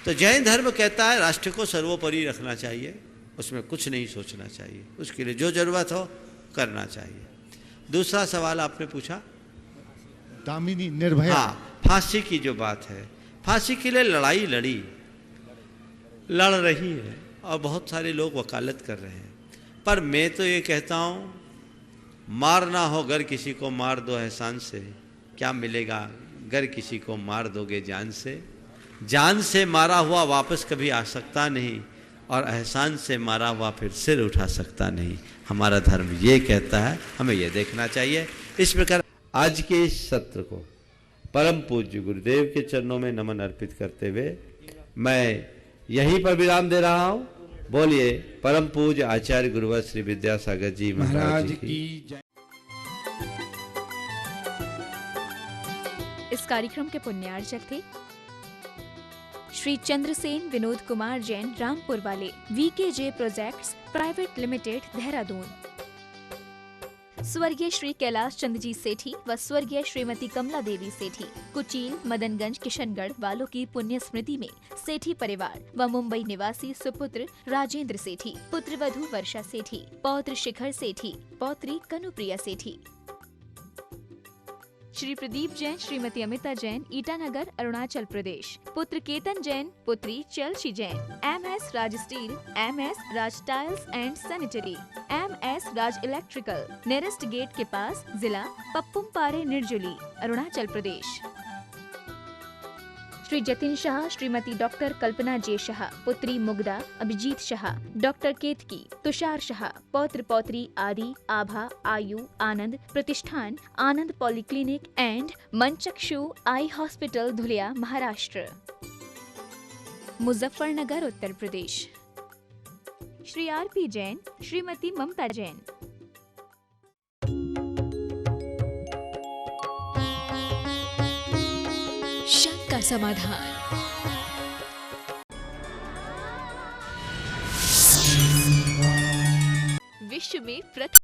तो जैन धर्म कहता है राष्ट्र को सर्वोपरि रखना चाहिए, उसमें कुछ नहीं सोचना चाहिए, उसके लिए जो जरूरत हो करना चाहिए। दूसरा सवाल आपने पूछा, दामिनी निर्भया। हाँ, फांसी की जो बात है, फांसी के लिए लड़ाई लड़ रही है और बहुत सारे लोग वकालत कर रहे हैं। पर मैं तो ये कहता हूँ, मार ना हो गर किसी को मार दो एहसान से, क्या मिलेगा गर किसी को मार दोगे जान से। जान से मारा हुआ वापस कभी आ सकता नहीं और एहसान से मारा हुआ फिर सिर उठा सकता नहीं। हमारा धर्म ये कहता है, हमें ये देखना चाहिए। इस प्रकार आज के इस सत्र को परम पूज्य गुरुदेव के चरणों में नमन अर्पित करते हुए मैं यहीं पर विराम दे रहा हूँ। बोलिए परम पूज्य आचार्य गुरुवर श्री विद्यासागर जी महाराज की जय। इस कार्यक्रम के पुण्यार्चक थे श्री चंद्रसेन विनोद कुमार जैन, रामपुर वाले, VKJ projects private limited, Dehradun. स्वर्गीय श्री कैलाश चंद्र जी सेठी व स्वर्गीय श्रीमती कमला देवी सेठी, कुचील, मदनगंज, किशनगढ़ वालों की पुण्य स्मृति में सेठी परिवार व मुंबई निवासी सुपुत्र राजेंद्र सेठी, पुत्र वधू वर्षा सेठी, पौत्र शिखर सेठी, पौत्री कनुप्रिया सेठी, श्री प्रदीप जैन, श्रीमती अमिता जैन, ईटानगर, अरुणाचल प्रदेश, पुत्र केतन जैन, पुत्री Chalshi Jain, MS Raj steel, MS Raj tiles and sanitary, MS Raj electrical, nearest gate के पास, जिला पप्पुमपारे, निर्जुली, अरुणाचल प्रदेश। श्री जतिन शाह, श्रीमती डॉक्टर कल्पना जे शाह, पुत्री मुग्धा, अभिजीत शाह, डॉक्टर केतकी, तुषार शाह, पौत्र पौत्री आदि, Abha, Ayu, Anand, Pratishthan Anand polyclinic and Manchakshu eye hospital, Dhulia, Maharashtra. Muzaffarnagar, Uttar Pradesh. Shri RP Jain, Shrimati Mamta Jain. शक का समाधान। विश्व में प्रथम